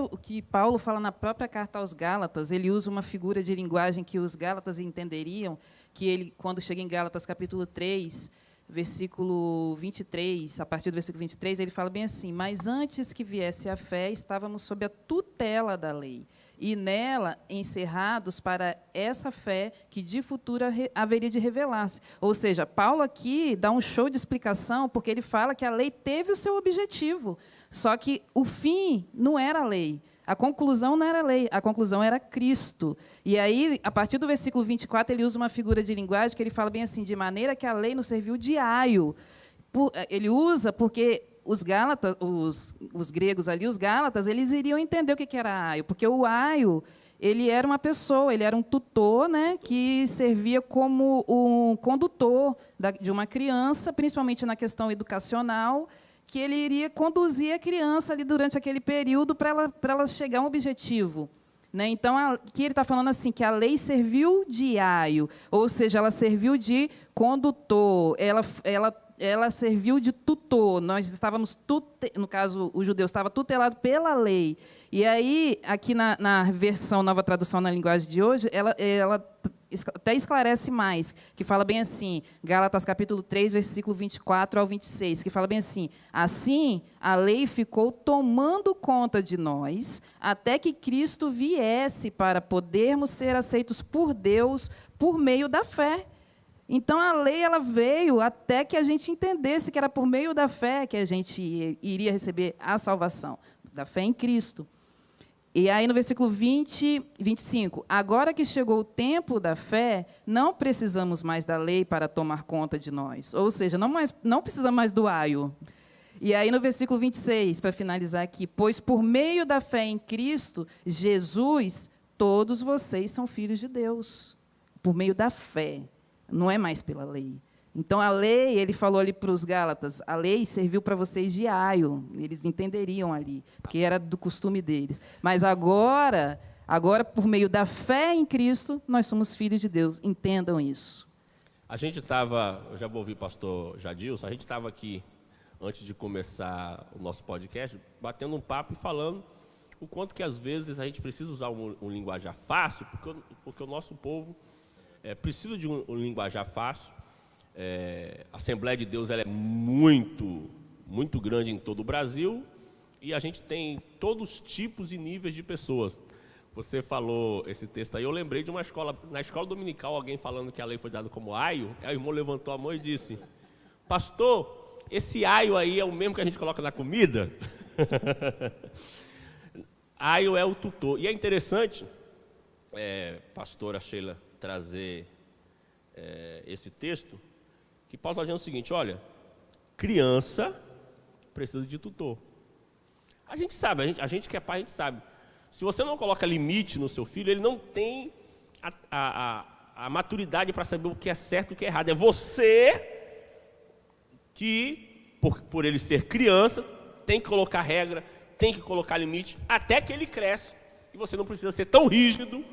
o que Paulo fala na própria carta aos Gálatas, ele usa uma figura de linguagem que os Gálatas entenderiam, que ele, quando chega em Gálatas capítulo 3, versículo 23, a partir do versículo 23, ele fala bem assim: mas antes que viesse a fé, estávamos sob a tutela da lei, e nela encerrados para essa fé que de futuro haveria de revelar-se. Ou seja, Paulo aqui dá um show de explicação, porque ele fala que a lei teve o seu objetivo, só que o fim não era a lei. A conclusão não era a lei, a conclusão era Cristo. E aí, a partir do versículo 24, ele usa uma figura de linguagem que ele fala bem assim: de maneira que a lei nos serviu de aio. Ele usa porque os gálatas, os gregos ali, os gálatas, eles iriam entender o que era aio, porque o aio, ele era uma pessoa, ele era um tutor, né, que servia como um condutor de uma criança, principalmente na questão educacional, que ele iria conduzir a criança ali durante aquele período para ela chegar a um objetivo. Né? Então, aqui ele está falando assim, que a lei serviu de aio, ou seja, ela serviu de condutor, ela serviu de tutor. Nós estávamos, no caso, o judeu estava tutelado pela lei. E aí, aqui na versão Nova Tradução na Linguagem de hoje, ela até esclarece mais, que fala bem assim, Gálatas capítulo 3, versículo 24 ao 26, que fala bem assim: assim, a lei ficou tomando conta de nós, até que Cristo viesse para podermos ser aceitos por Deus por meio da fé. Então, a lei ela veio até que a gente entendesse que era por meio da fé que a gente iria receber a salvação, da fé em Cristo. E aí, no versículo 25, agora que chegou o tempo da fé, não precisamos mais da lei para tomar conta de nós. Ou seja, não precisamos mais do aio. E aí, no versículo 26, para finalizar aqui, pois por meio da fé em Cristo, Jesus, todos vocês são filhos de Deus. Por meio da fé, não é mais pela lei. Então, a lei, ele falou ali para os Gálatas, a lei serviu para vocês de aio, eles entenderiam ali, porque era do costume deles. Mas agora, por meio da fé em Cristo, nós somos filhos de Deus, entendam isso. A gente estava, eu já vou ouvir o pastor Jadilson, a gente estava aqui, antes de começar o nosso podcast, batendo um papo e falando o quanto que, às vezes, a gente precisa usar um linguajar fácil, porque o nosso povo precisa de um linguajar fácil. A Assembleia de Deus ela é muito, muito grande em todo o Brasil e a gente tem todos os tipos e níveis de pessoas. Você falou esse texto aí, eu lembrei de uma escola, na escola dominical, alguém falando que a lei foi dada como aio, aí o irmão levantou a mão e disse: pastor, esse aio aí é o mesmo que a gente coloca na comida? Aio é o tutor. E é interessante, pastora Sheila, trazer esse texto, que Paulo está dizendo o seguinte: olha, criança precisa de tutor. A gente sabe, a gente que é pai, a gente sabe. Se você não coloca limite no seu filho, ele não tem a maturidade para saber o que é certo e o que é errado. É você que, por ele ser criança, tem que colocar regra, tem que colocar limite, até que ele cresce. E você não precisa ser tão rígido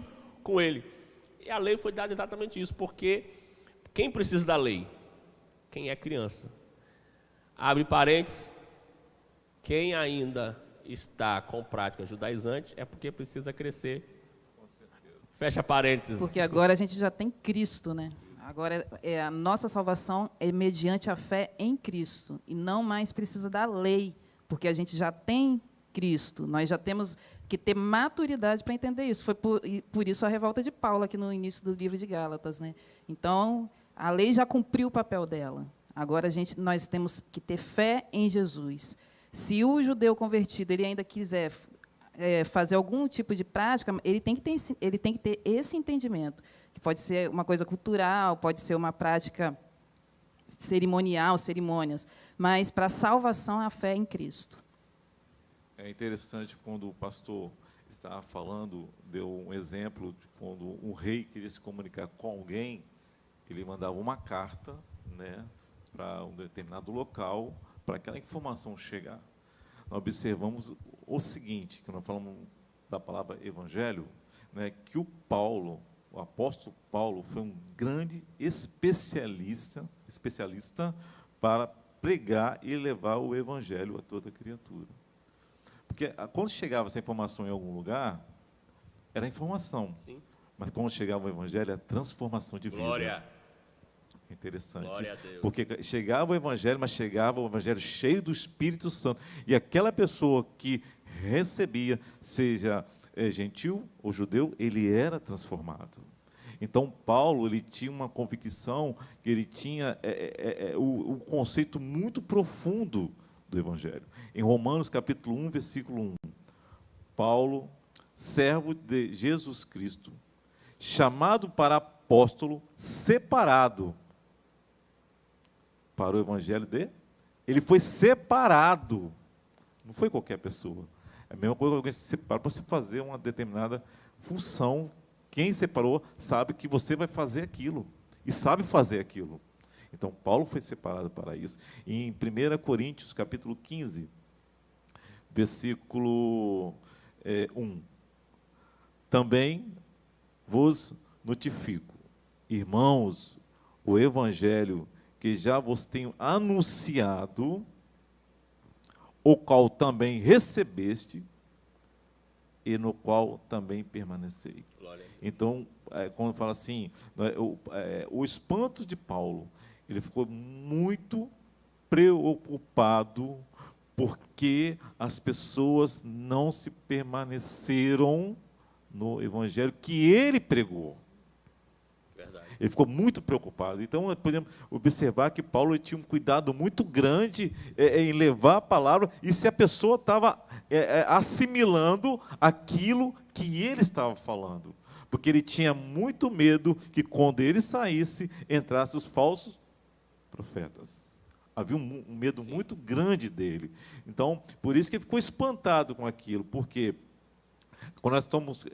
com ele. E a lei foi dada exatamente isso, porque quem precisa da lei? Quem é criança. Abre parênteses, quem ainda está com prática judaizante é porque precisa crescer. Fecha parênteses. Porque agora a gente já tem Cristo, né? Agora a nossa salvação é mediante a fé em Cristo e não mais precisa da lei, porque a gente já tem Cristo. Nós já temos que ter maturidade para entender isso. Foi por isso a revolta de Paulo aqui no início do livro de Gálatas, né? Então, a lei já cumpriu o papel dela. Agora nós temos que ter fé em Jesus. Se o judeu convertido ele ainda quiser fazer algum tipo de prática, ele tem que ter esse entendimento, que pode ser uma coisa cultural, pode ser uma prática cerimonial, cerimônias, mas para a salvação é a fé em Cristo. É interessante quando o pastor estava falando, deu um exemplo de quando um rei queria se comunicar com alguém, ele mandava uma carta, né, para um determinado local, para aquela informação chegar. Nós observamos o seguinte, que nós falamos da palavra evangelho, né, que o apóstolo Paulo foi um grande especialista para pregar e levar o evangelho a toda criatura. Porque quando chegava essa informação em algum lugar, era informação. Sim. Mas quando chegava o evangelho, era transformação de vida. Glória. Interessante. Glória a Deus. Porque chegava o Evangelho, mas chegava o Evangelho cheio do Espírito Santo. E aquela pessoa que recebia, seja gentil ou judeu, ele era transformado. Então, Paulo, ele tinha uma convicção, que ele tinha o conceito muito profundo do Evangelho. Em Romanos, capítulo 1, versículo 1, Paulo, servo de Jesus Cristo, chamado para apóstolo, separado para o Evangelho ele foi separado, não foi qualquer pessoa. É a mesma coisa que alguém se separa para você fazer uma determinada função. Quem separou sabe que você vai fazer aquilo, e sabe fazer aquilo. Então, Paulo foi separado para isso. E em 1 Coríntios, capítulo 15, versículo 1, também vos notifico, irmãos, o Evangelho que já vos tenho anunciado, o qual também recebeste, e no qual também permanecei. Então, quando fala assim, o espanto de Paulo, ele ficou muito preocupado porque as pessoas não se permaneceram no Evangelho que ele pregou. Verdade. Ele ficou muito preocupado. Então, podemos observar que Paulo tinha um cuidado muito grande em levar a palavra, e se a pessoa estava assimilando aquilo que ele estava falando. Porque ele tinha muito medo que, quando ele saísse, entrassem os falsos profetas. Havia um medo muito grande dele. Então, por isso que ele ficou espantado com aquilo. Porque quando nós estamos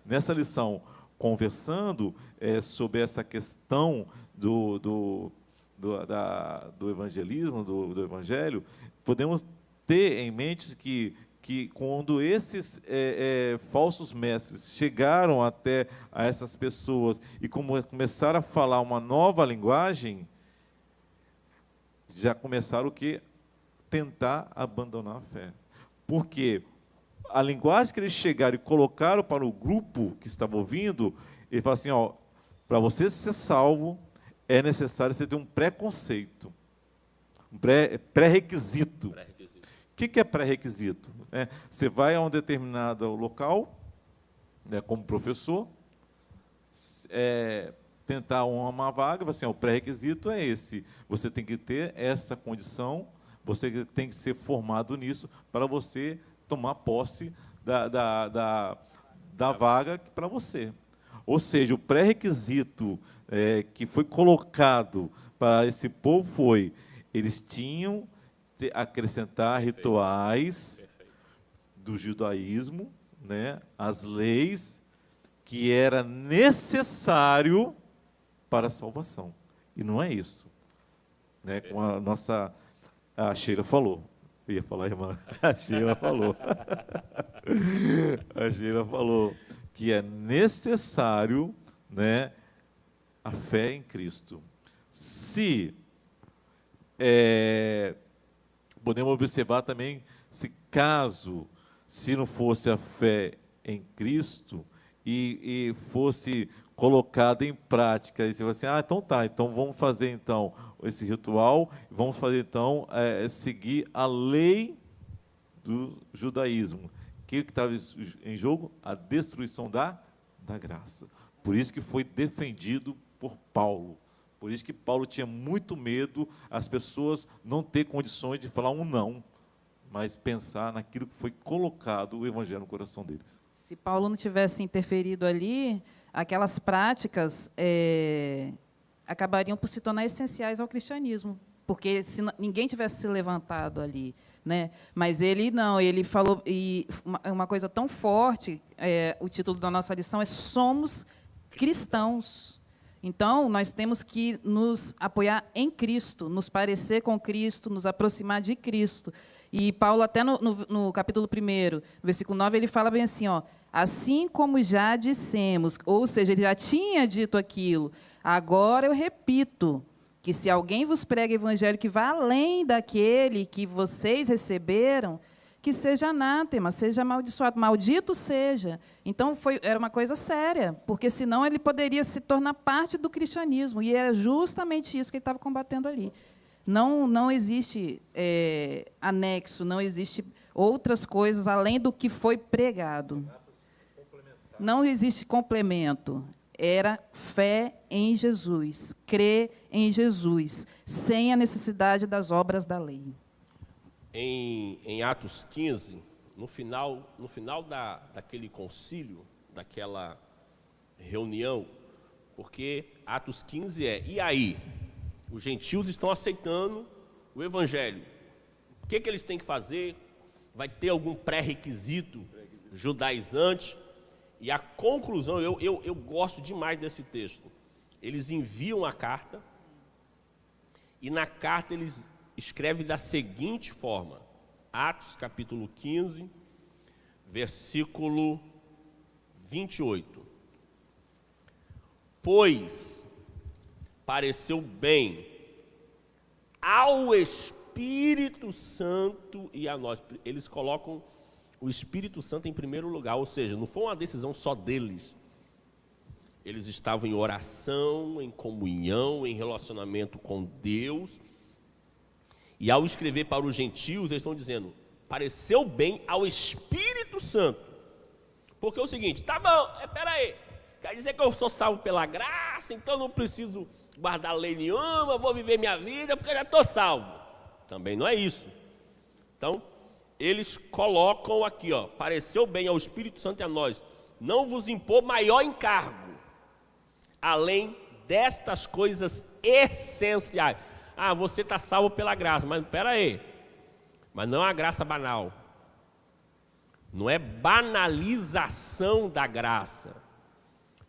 nessa lição conversando sobre essa questão do evangelismo, do evangelho, podemos ter em mente que quando esses falsos mestres chegaram até a essas pessoas e começaram a falar uma nova linguagem, já começaram tentar abandonar a fé. Porque a linguagem que eles chegaram e colocaram para o grupo que estava ouvindo, ele fala assim, para você ser salvo, é necessário você ter um preconceito, um pré-requisito. O que é pré-requisito? Você vai a um determinado local, como professor, tentar uma vaga, assim, o pré-requisito é esse, você tem que ter essa condição, você tem que ser formado nisso, para você tomar posse da vaga para você. Ou seja, o pré-requisito que foi colocado para esse povo eles tinham que acrescentar rituais do judaísmo, as leis que era necessário para a salvação. E não é isso. Como a Sheila falou. Eu ia falar, irmã, a Sheila falou. A Sheila falou que é necessário, a fé em Cristo. Se podemos observar também, se não fosse a fé em Cristo e fosse colocada em prática, e você vai assim, então vamos fazer então esse ritual, vamos fazer então seguir a lei do judaísmo. O que estava em jogo? A destruição da graça. Por isso que foi defendido por Paulo. Por isso que Paulo tinha muito medo as pessoas não ter condições de falar um não, mas pensar naquilo que foi colocado o evangelho no coração deles. Se Paulo não tivesse interferido ali, aquelas práticas acabariam por se tornar essenciais ao cristianismo, porque se ninguém tivesse se levantado ali, Mas ele não, ele falou, e uma coisa tão forte, o título da nossa lição é Somos Cristãos. Então, nós temos que nos apoiar em Cristo, nos parecer com Cristo, nos aproximar de Cristo. E Paulo, até no capítulo 1, versículo 9, ele fala bem assim, assim como já dissemos, ou seja, ele já tinha dito aquilo, agora eu repito, que se alguém vos prega evangelho que vai além daquele que vocês receberam, que seja anátema, seja amaldiçoado, maldito seja. Então, era uma coisa séria, porque, senão, ele poderia se tornar parte do cristianismo, e era justamente isso que ele estava combatendo ali. Não existe anexo, não existe outras coisas além do que foi pregado. Não existe complemento. Era fé em Jesus, crer em Jesus, sem a necessidade das obras da lei. Em Atos 15, no final daquele concílio, daquela reunião, porque Atos 15 e aí? Os gentios estão aceitando o evangelho. O que eles têm que fazer? Vai ter algum pré-requisito judaizante? E a conclusão, eu gosto demais desse texto. Eles enviam a carta, e na carta eles escrevem da seguinte forma, Atos capítulo 15, versículo 28. Pois pareceu bem ao Espírito Santo e a nós. Eles colocam o Espírito Santo em primeiro lugar, ou seja, não foi uma decisão só deles. Eles estavam em oração, em comunhão, em relacionamento com Deus. E ao escrever para os gentios, eles estão dizendo, pareceu bem ao Espírito Santo. Porque é o seguinte, tá bom, espera aí, quer dizer que eu sou salvo pela graça, então não preciso guardar lei nenhuma, vou viver minha vida porque eu já estou salvo. Também não é isso. Então, eles colocam aqui, pareceu bem ao Espírito Santo e a nós, não vos impor maior encargo, além destas coisas essenciais. Você está salvo pela graça, mas espera aí, mas não é a graça banal, não é banalização da graça,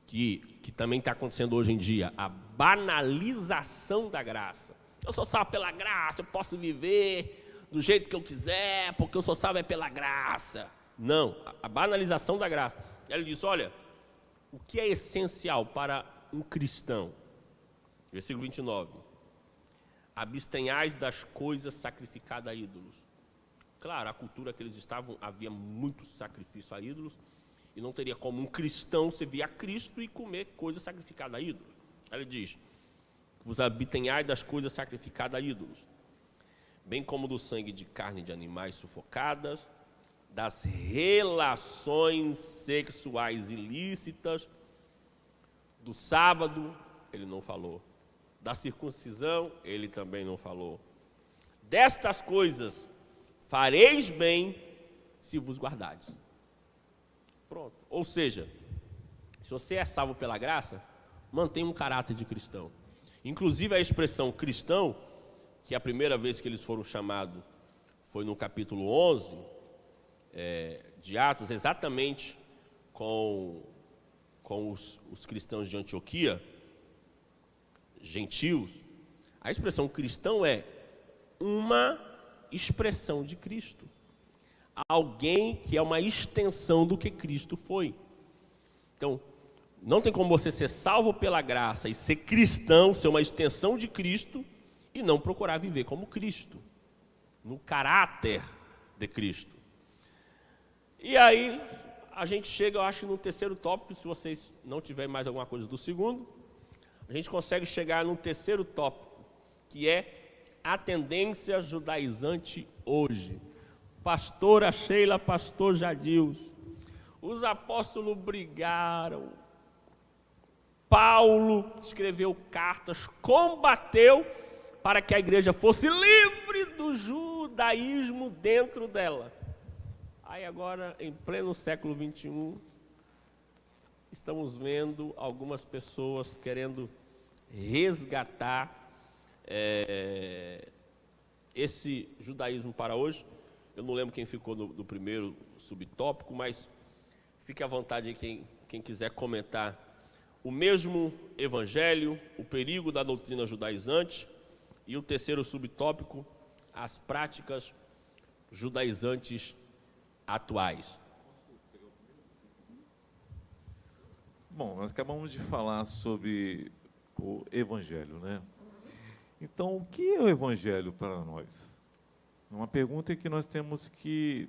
que também está acontecendo hoje em dia, a banalização da graça. Eu sou salvo pela graça, eu posso viver do jeito que eu quiser, porque eu sou salvo pela graça. Não, a banalização da graça. Ele diz, olha, o que é essencial para um cristão? Versículo 29. Abstenhais das coisas sacrificadas a ídolos. Claro, a cultura que eles estavam, havia muito sacrifício a ídolos, e não teria como um cristão servir a Cristo e comer coisas sacrificadas a ídolos. Ele diz, vos abstenhais das coisas sacrificadas a ídolos, bem como do sangue de carne de animais sufocadas, das relações sexuais ilícitas, do sábado, ele não falou, da circuncisão, ele também não falou. Destas coisas fareis bem se vos guardardes. Pronto. Ou seja, se você é salvo pela graça, mantenha um caráter de cristão. Inclusive a expressão cristão, que a primeira vez que eles foram chamados foi no capítulo 11 de Atos, exatamente com os cristãos de Antioquia, gentios. A expressão cristão é uma expressão de Cristo. Alguém que é uma extensão do que Cristo foi. Então, não tem como você ser salvo pela graça e ser cristão, ser uma extensão de Cristo, e não procurar viver como Cristo, no caráter de Cristo. E aí, a gente chega, eu acho, no terceiro tópico, se vocês não tiverem mais alguma coisa do segundo, a gente consegue chegar no terceiro tópico, que é a tendência judaizante hoje. Pastora Sheila, pastor Jadils, os apóstolos brigaram, Paulo escreveu cartas, combateu para que a igreja fosse livre do judaísmo dentro dela. Aí agora, em pleno século XXI, estamos vendo algumas pessoas querendo resgatar esse judaísmo para hoje. Eu não lembro quem ficou no primeiro subtópico, mas fique à vontade aí quem quiser comentar. O mesmo evangelho, o perigo da doutrina judaizante, e o terceiro subtópico, as práticas judaizantes atuais. Bom, nós acabamos de falar sobre o evangelho, né? Então, o que é o evangelho para nós? É uma pergunta que nós temos que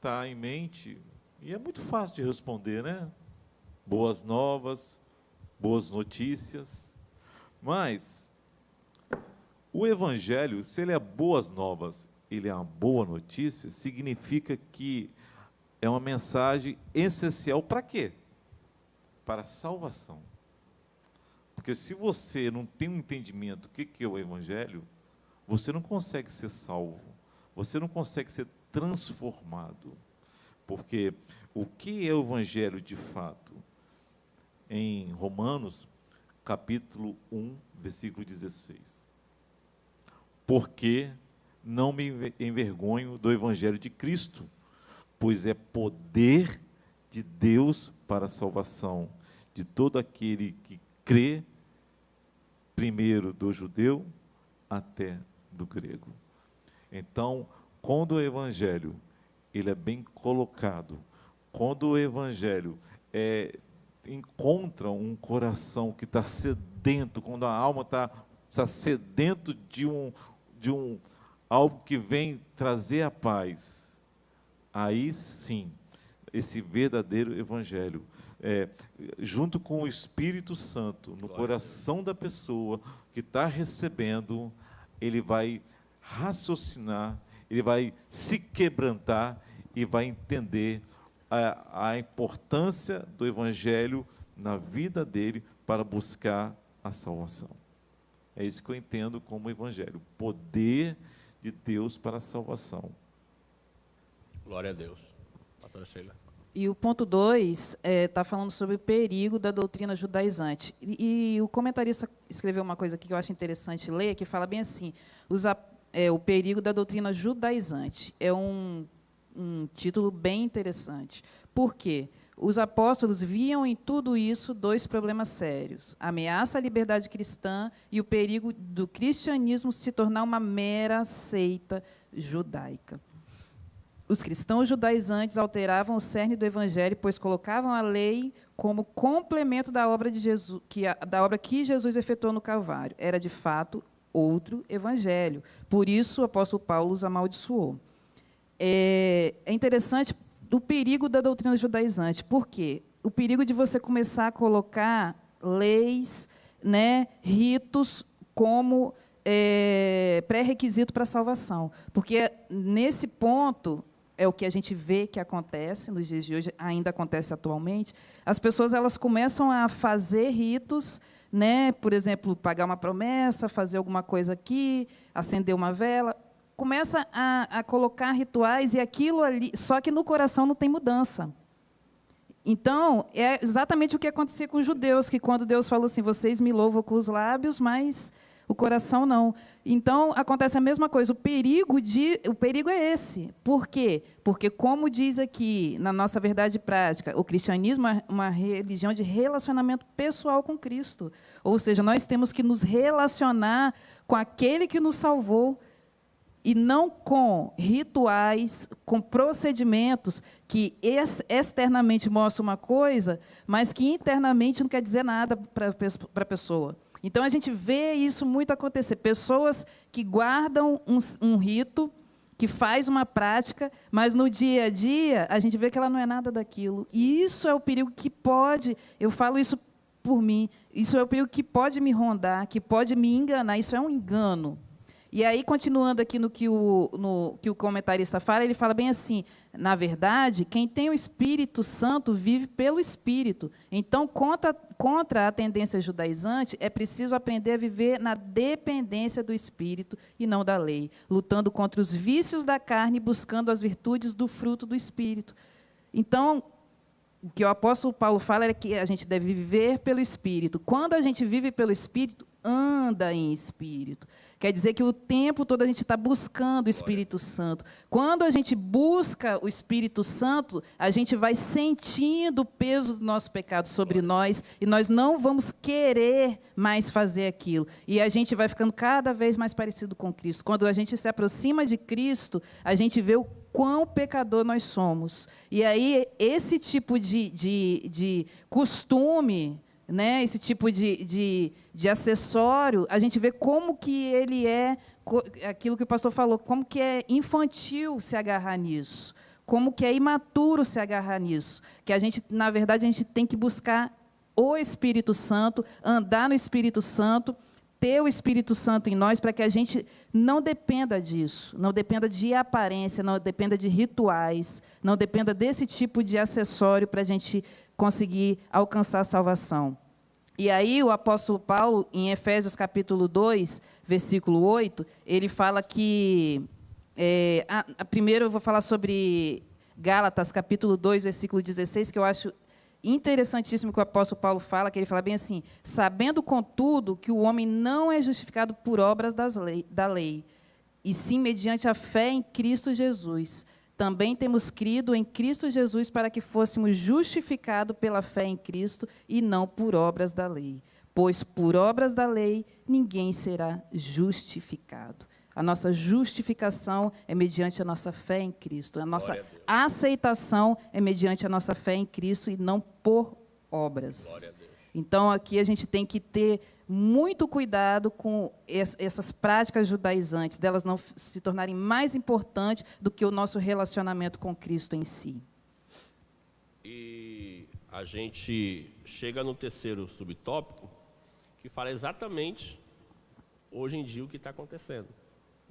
está em mente, e é muito fácil de responder, né? Boas novas, boas notícias. Mas o Evangelho, se ele é boas novas, ele é uma boa notícia, significa que é uma mensagem essencial para quê? Para a salvação. Porque se você não tem um entendimento do que é o Evangelho, você não consegue ser salvo, você não consegue ser transformado. Porque o que é o Evangelho de fato? Em Romanos, capítulo 1, versículo 16. Porque não me envergonho do Evangelho de Cristo, pois é poder de Deus para a salvação de todo aquele que crê, primeiro do judeu até do grego. Então, quando o Evangelho ele é bem colocado, quando o Evangelho encontra um coração que está sedento, quando a alma está sedento de algo que vem trazer a paz, aí sim, esse verdadeiro Evangelho, junto com o Espírito Santo, no coração da pessoa que está recebendo, ele vai raciocinar, ele vai se quebrantar e vai entender a importância do Evangelho na vida dele para buscar a salvação. É isso que eu entendo como Evangelho, poder de Deus para a salvação. Glória a Deus. Pastora Sheila. E o ponto 2 está falando sobre o perigo da doutrina judaizante. E o comentarista escreveu uma coisa aqui que eu acho interessante ler, que fala bem assim, o perigo da doutrina judaizante. É um título bem interessante. Por quê? Os apóstolos viam em tudo isso 2 problemas sérios: a ameaça à liberdade cristã e o perigo do cristianismo se tornar uma mera seita judaica. Os cristãos judaizantes alteravam o cerne do Evangelho, pois colocavam a lei como complemento da obra de Jesus, da obra que Jesus efetuou no Calvário. Era, de fato, outro Evangelho. Por isso, o apóstolo Paulo os amaldiçoou. É interessante o perigo da doutrina judaizante. Por quê? O perigo de você começar a colocar leis, né, ritos, como pré-requisito para a salvação. Porque, nesse ponto, é o que a gente vê que acontece nos dias de hoje, ainda acontece atualmente, as pessoas elas começam a fazer ritos, né, por exemplo, pagar uma promessa, fazer alguma coisa aqui, acender uma vela, começa a colocar rituais e aquilo ali, só que no coração não tem mudança. Então, é exatamente o que acontecia com os judeus, que quando Deus falou assim, vocês me louvam com os lábios, mas o coração não. Então, acontece a mesma coisa. O perigo é esse. Por quê? Porque, como diz aqui, na nossa verdade prática, o cristianismo é uma religião de relacionamento pessoal com Cristo. Ou seja, nós temos que nos relacionar com aquele que nos salvou, e não com rituais, com procedimentos que externamente mostram uma coisa, mas que internamente não quer dizer nada para a pessoa. Então, a gente vê isso muito acontecer. Pessoas que guardam um rito, que faz uma prática, mas no dia a dia a gente vê que ela não é nada daquilo. E isso é o perigo que pode, eu falo isso por mim, isso é o perigo que pode me rondar, que pode me enganar, isso é um engano. E aí, continuando aqui no que o comentarista fala, ele fala bem assim, na verdade, quem tem o Espírito Santo vive pelo Espírito. Então, contra a tendência judaizante, é preciso aprender a viver na dependência do Espírito e não da lei, lutando contra os vícios da carne e buscando as virtudes do fruto do Espírito. Então, o que o apóstolo Paulo fala é que a gente deve viver pelo Espírito. Quando a gente vive pelo Espírito, anda em Espírito. Quer dizer que o tempo todo a gente está buscando o Espírito Santo. Quando a gente busca o Espírito Santo, a gente vai sentindo o peso do nosso pecado sobre nós e nós não vamos querer mais fazer aquilo. E a gente vai ficando cada vez mais parecido com Cristo. Quando a gente se aproxima de Cristo, a gente vê o quão pecador nós somos. E aí, esse tipo de costume, né, esse tipo de acessório, a gente vê como que ele é, aquilo que o pastor falou, como que é infantil se agarrar nisso. como que é imaturo se agarrar nisso. Que a gente, na verdade, a gente tem que buscar o Espírito Santo, andar no Espírito Santo, ter o Espírito Santo em nós, para que a gente não dependa disso, não dependa de aparência, não dependa de rituais, não dependa desse tipo de acessório para a gente conseguir alcançar a salvação. E aí o apóstolo Paulo, em Efésios capítulo 2, versículo 8, ele fala que... primeiro eu vou falar sobre Gálatas, capítulo 2, versículo 16, que eu acho interessantíssimo que o apóstolo Paulo fala, que ele fala bem assim: sabendo, contudo, que o homem não é justificado por obras da lei, e sim mediante a fé em Cristo Jesus. Também temos crido em Cristo Jesus para que fôssemos justificados pela fé em Cristo e não por obras da lei. Pois por obras da lei ninguém será justificado. A nossa justificação é mediante a nossa fé em Cristo. A nossa aceitação é mediante a nossa fé em Cristo e não por obras. Então, aqui a gente tem que ter muito cuidado com essas práticas judaizantes, delas não se tornarem mais importantes do que o nosso relacionamento com Cristo em si. E a gente chega no terceiro subtópico, que fala exatamente, hoje em dia, o que está acontecendo.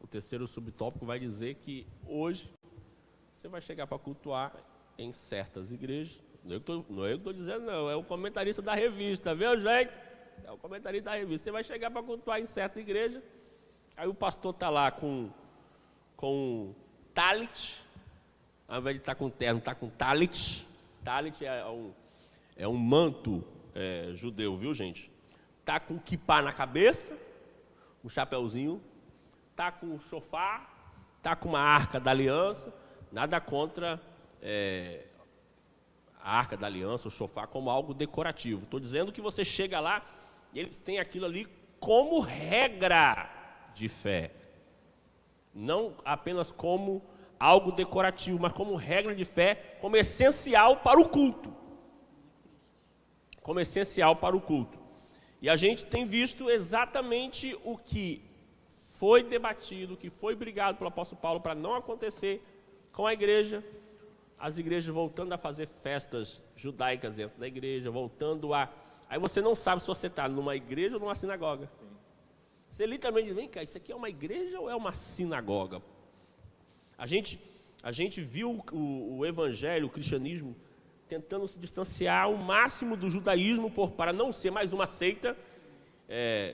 O terceiro subtópico vai dizer que hoje você vai chegar para cultuar em certas igrejas. Não é eu que estou dizendo, não. É o comentarista da revista, viu, gente? É o comentarista da revista. Você vai chegar para cultuar em certa igreja, aí o pastor está lá com talit, ao invés de estar com terno, está com talit. Talit é um manto judeu, viu, gente? Está com kippá na cabeça, um chapéuzinho, está com o shofar, está com uma arca da aliança, nada contra a arca da aliança, o shofar, como algo decorativo. Estou dizendo que você chega lá e eles têm aquilo ali como regra de fé. Não apenas como algo decorativo, mas como regra de fé, como essencial para o culto. Como essencial para o culto. E a gente tem visto exatamente o que foi debatido, que foi brigado pelo apóstolo Paulo para não acontecer com a igreja, as igrejas voltando a fazer festas judaicas dentro da igreja, voltando a... Aí você não sabe se você está numa igreja ou numa sinagoga. Sim. Você literalmente diz, vem cá, isso aqui é uma igreja ou é uma sinagoga? A gente viu o evangelho, o cristianismo, tentando se distanciar ao máximo do judaísmo para não ser mais uma seita,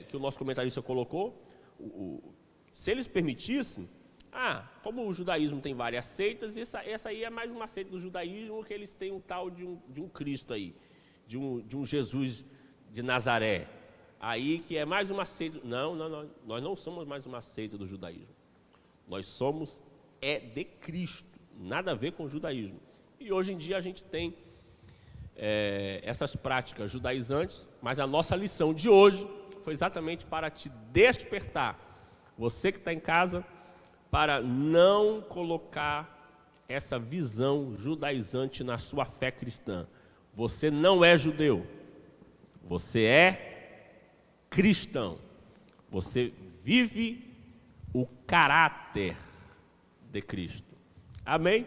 que o nosso comentarista colocou. Se eles permitissem, como o judaísmo tem várias seitas, essa aí é mais uma seita do judaísmo, que eles têm um tal de um Cristo aí, de um Jesus de Nazaré, aí que é mais uma seita. Não, nós não somos mais uma seita do judaísmo. Nós somos de Cristo, nada a ver com o judaísmo. E hoje em dia a gente tem essas práticas judaizantes, mas a nossa lição de hoje foi exatamente para te despertar, você que está em casa, para não colocar essa visão judaizante na sua fé cristã. Você não é judeu, você é cristão, você vive o caráter de Cristo. Amém?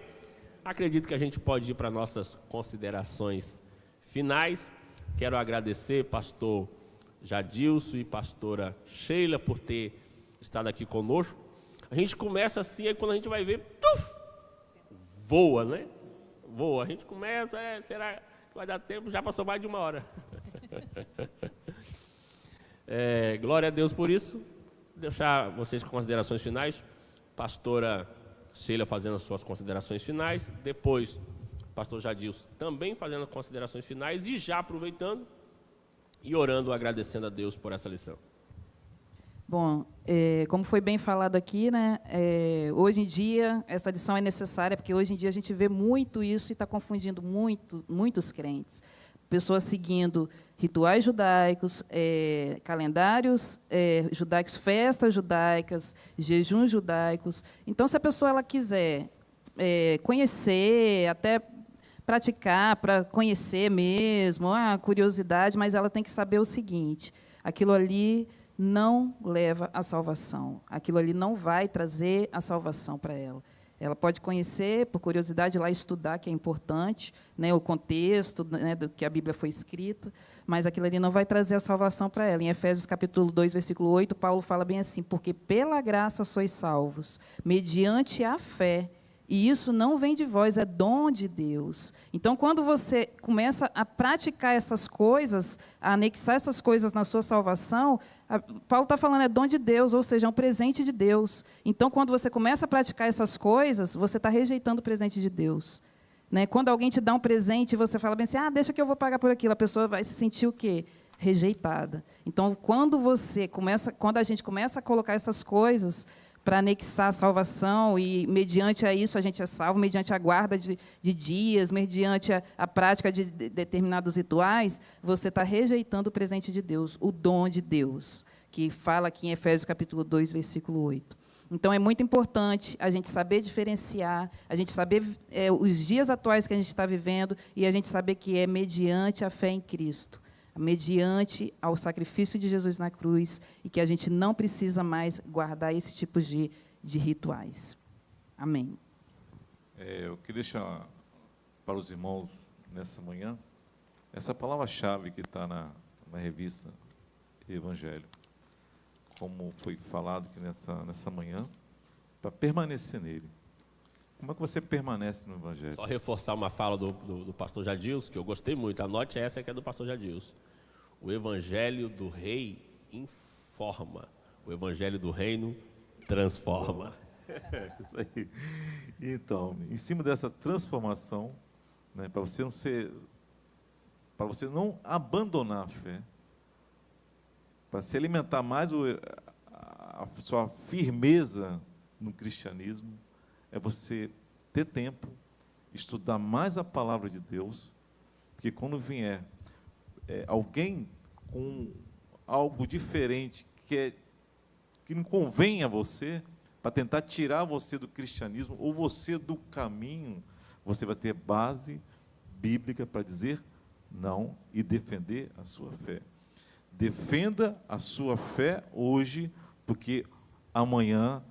Acredito que a gente pode ir para nossas considerações finais. Quero agradecer pastor Jadilson e pastora Sheila por ter estado aqui conosco. A gente começa assim, aí quando a gente vai ver, voa, né? Voa. A gente começa, será que vai dar tempo? Já passou mais de 1 hora. Glória a Deus por isso. Deixar vocês com considerações finais. Pastora Sheila fazendo as suas considerações finais. Depois, pastor Jadilson também fazendo as considerações finais. E já aproveitando e orando, agradecendo a Deus por essa lição. Bom, como foi bem falado aqui, né, hoje em dia essa lição é necessária, porque hoje em dia a gente vê muito isso e está confundindo muitos crentes. Pessoas seguindo rituais judaicos, calendários judaicos, festas judaicas, jejuns judaicos. Então, se a pessoa ela quiser conhecer, até praticar, para conhecer mesmo, curiosidade, mas ela tem que saber o seguinte: aquilo ali não leva à salvação. Aquilo ali não vai trazer a salvação para ela. Ela pode conhecer, por curiosidade, ir lá estudar, que é importante, né, o contexto, né, do que a Bíblia foi escrita, mas aquilo ali não vai trazer a salvação para ela. Em Efésios capítulo 2, versículo 8, Paulo fala bem assim: porque pela graça sois salvos, mediante a fé, e isso não vem de vós, é dom de Deus. Então, quando você começa a praticar essas coisas, a anexar essas coisas na sua salvação, Paulo está falando, é dom de Deus, ou seja, é um presente de Deus. Então, quando você começa a praticar essas coisas, você está rejeitando o presente de Deus. Né? Quando alguém te dá um presente, você fala bem assim, deixa que eu vou pagar por aquilo, a pessoa vai se sentir o quê? Rejeitada. Então, quando a gente começa a colocar essas coisas para anexar a salvação, e mediante a isso a gente é salvo, mediante a guarda de dias, mediante a prática de determinados rituais, você está rejeitando o presente de Deus, o dom de Deus, que fala aqui em Efésios capítulo 2, versículo 8. Então, é muito importante a gente saber diferenciar, a gente saber os dias atuais que a gente está vivendo, e a gente saber que é mediante a fé em Cristo, mediante ao sacrifício de Jesus na cruz, e que a gente não precisa mais guardar esse tipo de rituais. Amém. Eu queria deixar para os irmãos, nessa manhã, essa palavra-chave que está na revista Evangelho, como foi falado aqui nessa manhã, para permanecer nele. Como é que você permanece no Evangelho? Só reforçar uma fala do pastor Jadilson, que eu gostei muito. Anote essa que é do pastor Jadilson. O Evangelho do Rei informa. O Evangelho do Reino transforma. Isso aí. Então, em cima dessa transformação, né, para você não abandonar a fé, para se alimentar mais a sua firmeza no cristianismo, é você ter tempo, estudar mais a palavra de Deus, porque quando vier alguém com algo diferente que não convém a você, para tentar tirar você do cristianismo, ou você do caminho, você vai ter base bíblica para dizer não e defender a sua fé. Defenda a sua fé hoje, porque amanhã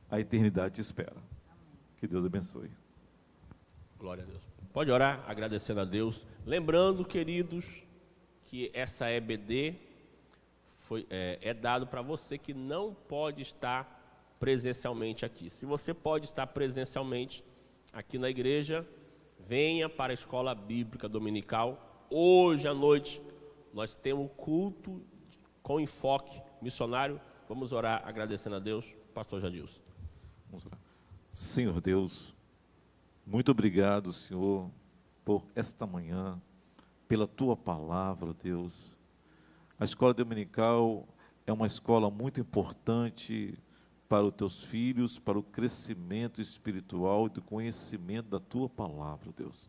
a eternidade te espera. Que Deus abençoe. Glória a Deus. Pode orar, agradecendo a Deus. Lembrando, queridos, que essa EBD é dado para você que não pode estar presencialmente aqui. Se você pode estar presencialmente aqui na igreja, venha para a Escola Bíblica Dominical. Hoje à noite nós temos culto com enfoque missionário. Vamos orar agradecendo a Deus. Pastor Jadilson. Vamos orar. Senhor Deus, muito obrigado, Senhor, por esta manhã, pela Tua palavra, Deus. A escola dominical é uma escola muito importante para os Teus filhos, para o crescimento espiritual e do conhecimento da Tua palavra, Deus.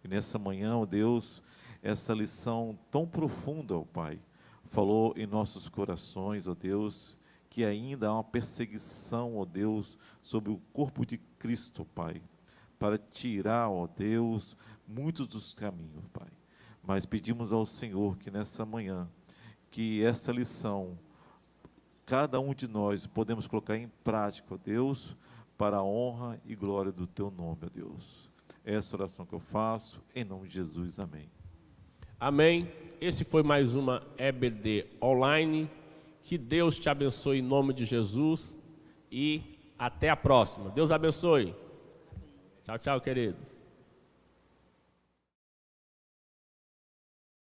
E nessa manhã, ó Deus, essa lição tão profunda, ó Pai, falou em nossos corações, ó Deus, que ainda há uma perseguição, ó Deus, sobre o corpo de Cristo, Pai, para tirar, ó Deus, muitos dos caminhos, Pai. Mas pedimos ao Senhor que nessa manhã, que essa lição, cada um de nós podemos colocar em prática, ó Deus, para a honra e glória do Teu nome, ó Deus. Essa oração que eu faço, em nome de Jesus, amém. Amém. Esse foi mais uma EBD online. Que Deus te abençoe em nome de Jesus e até a próxima. Deus abençoe. Tchau, tchau, queridos.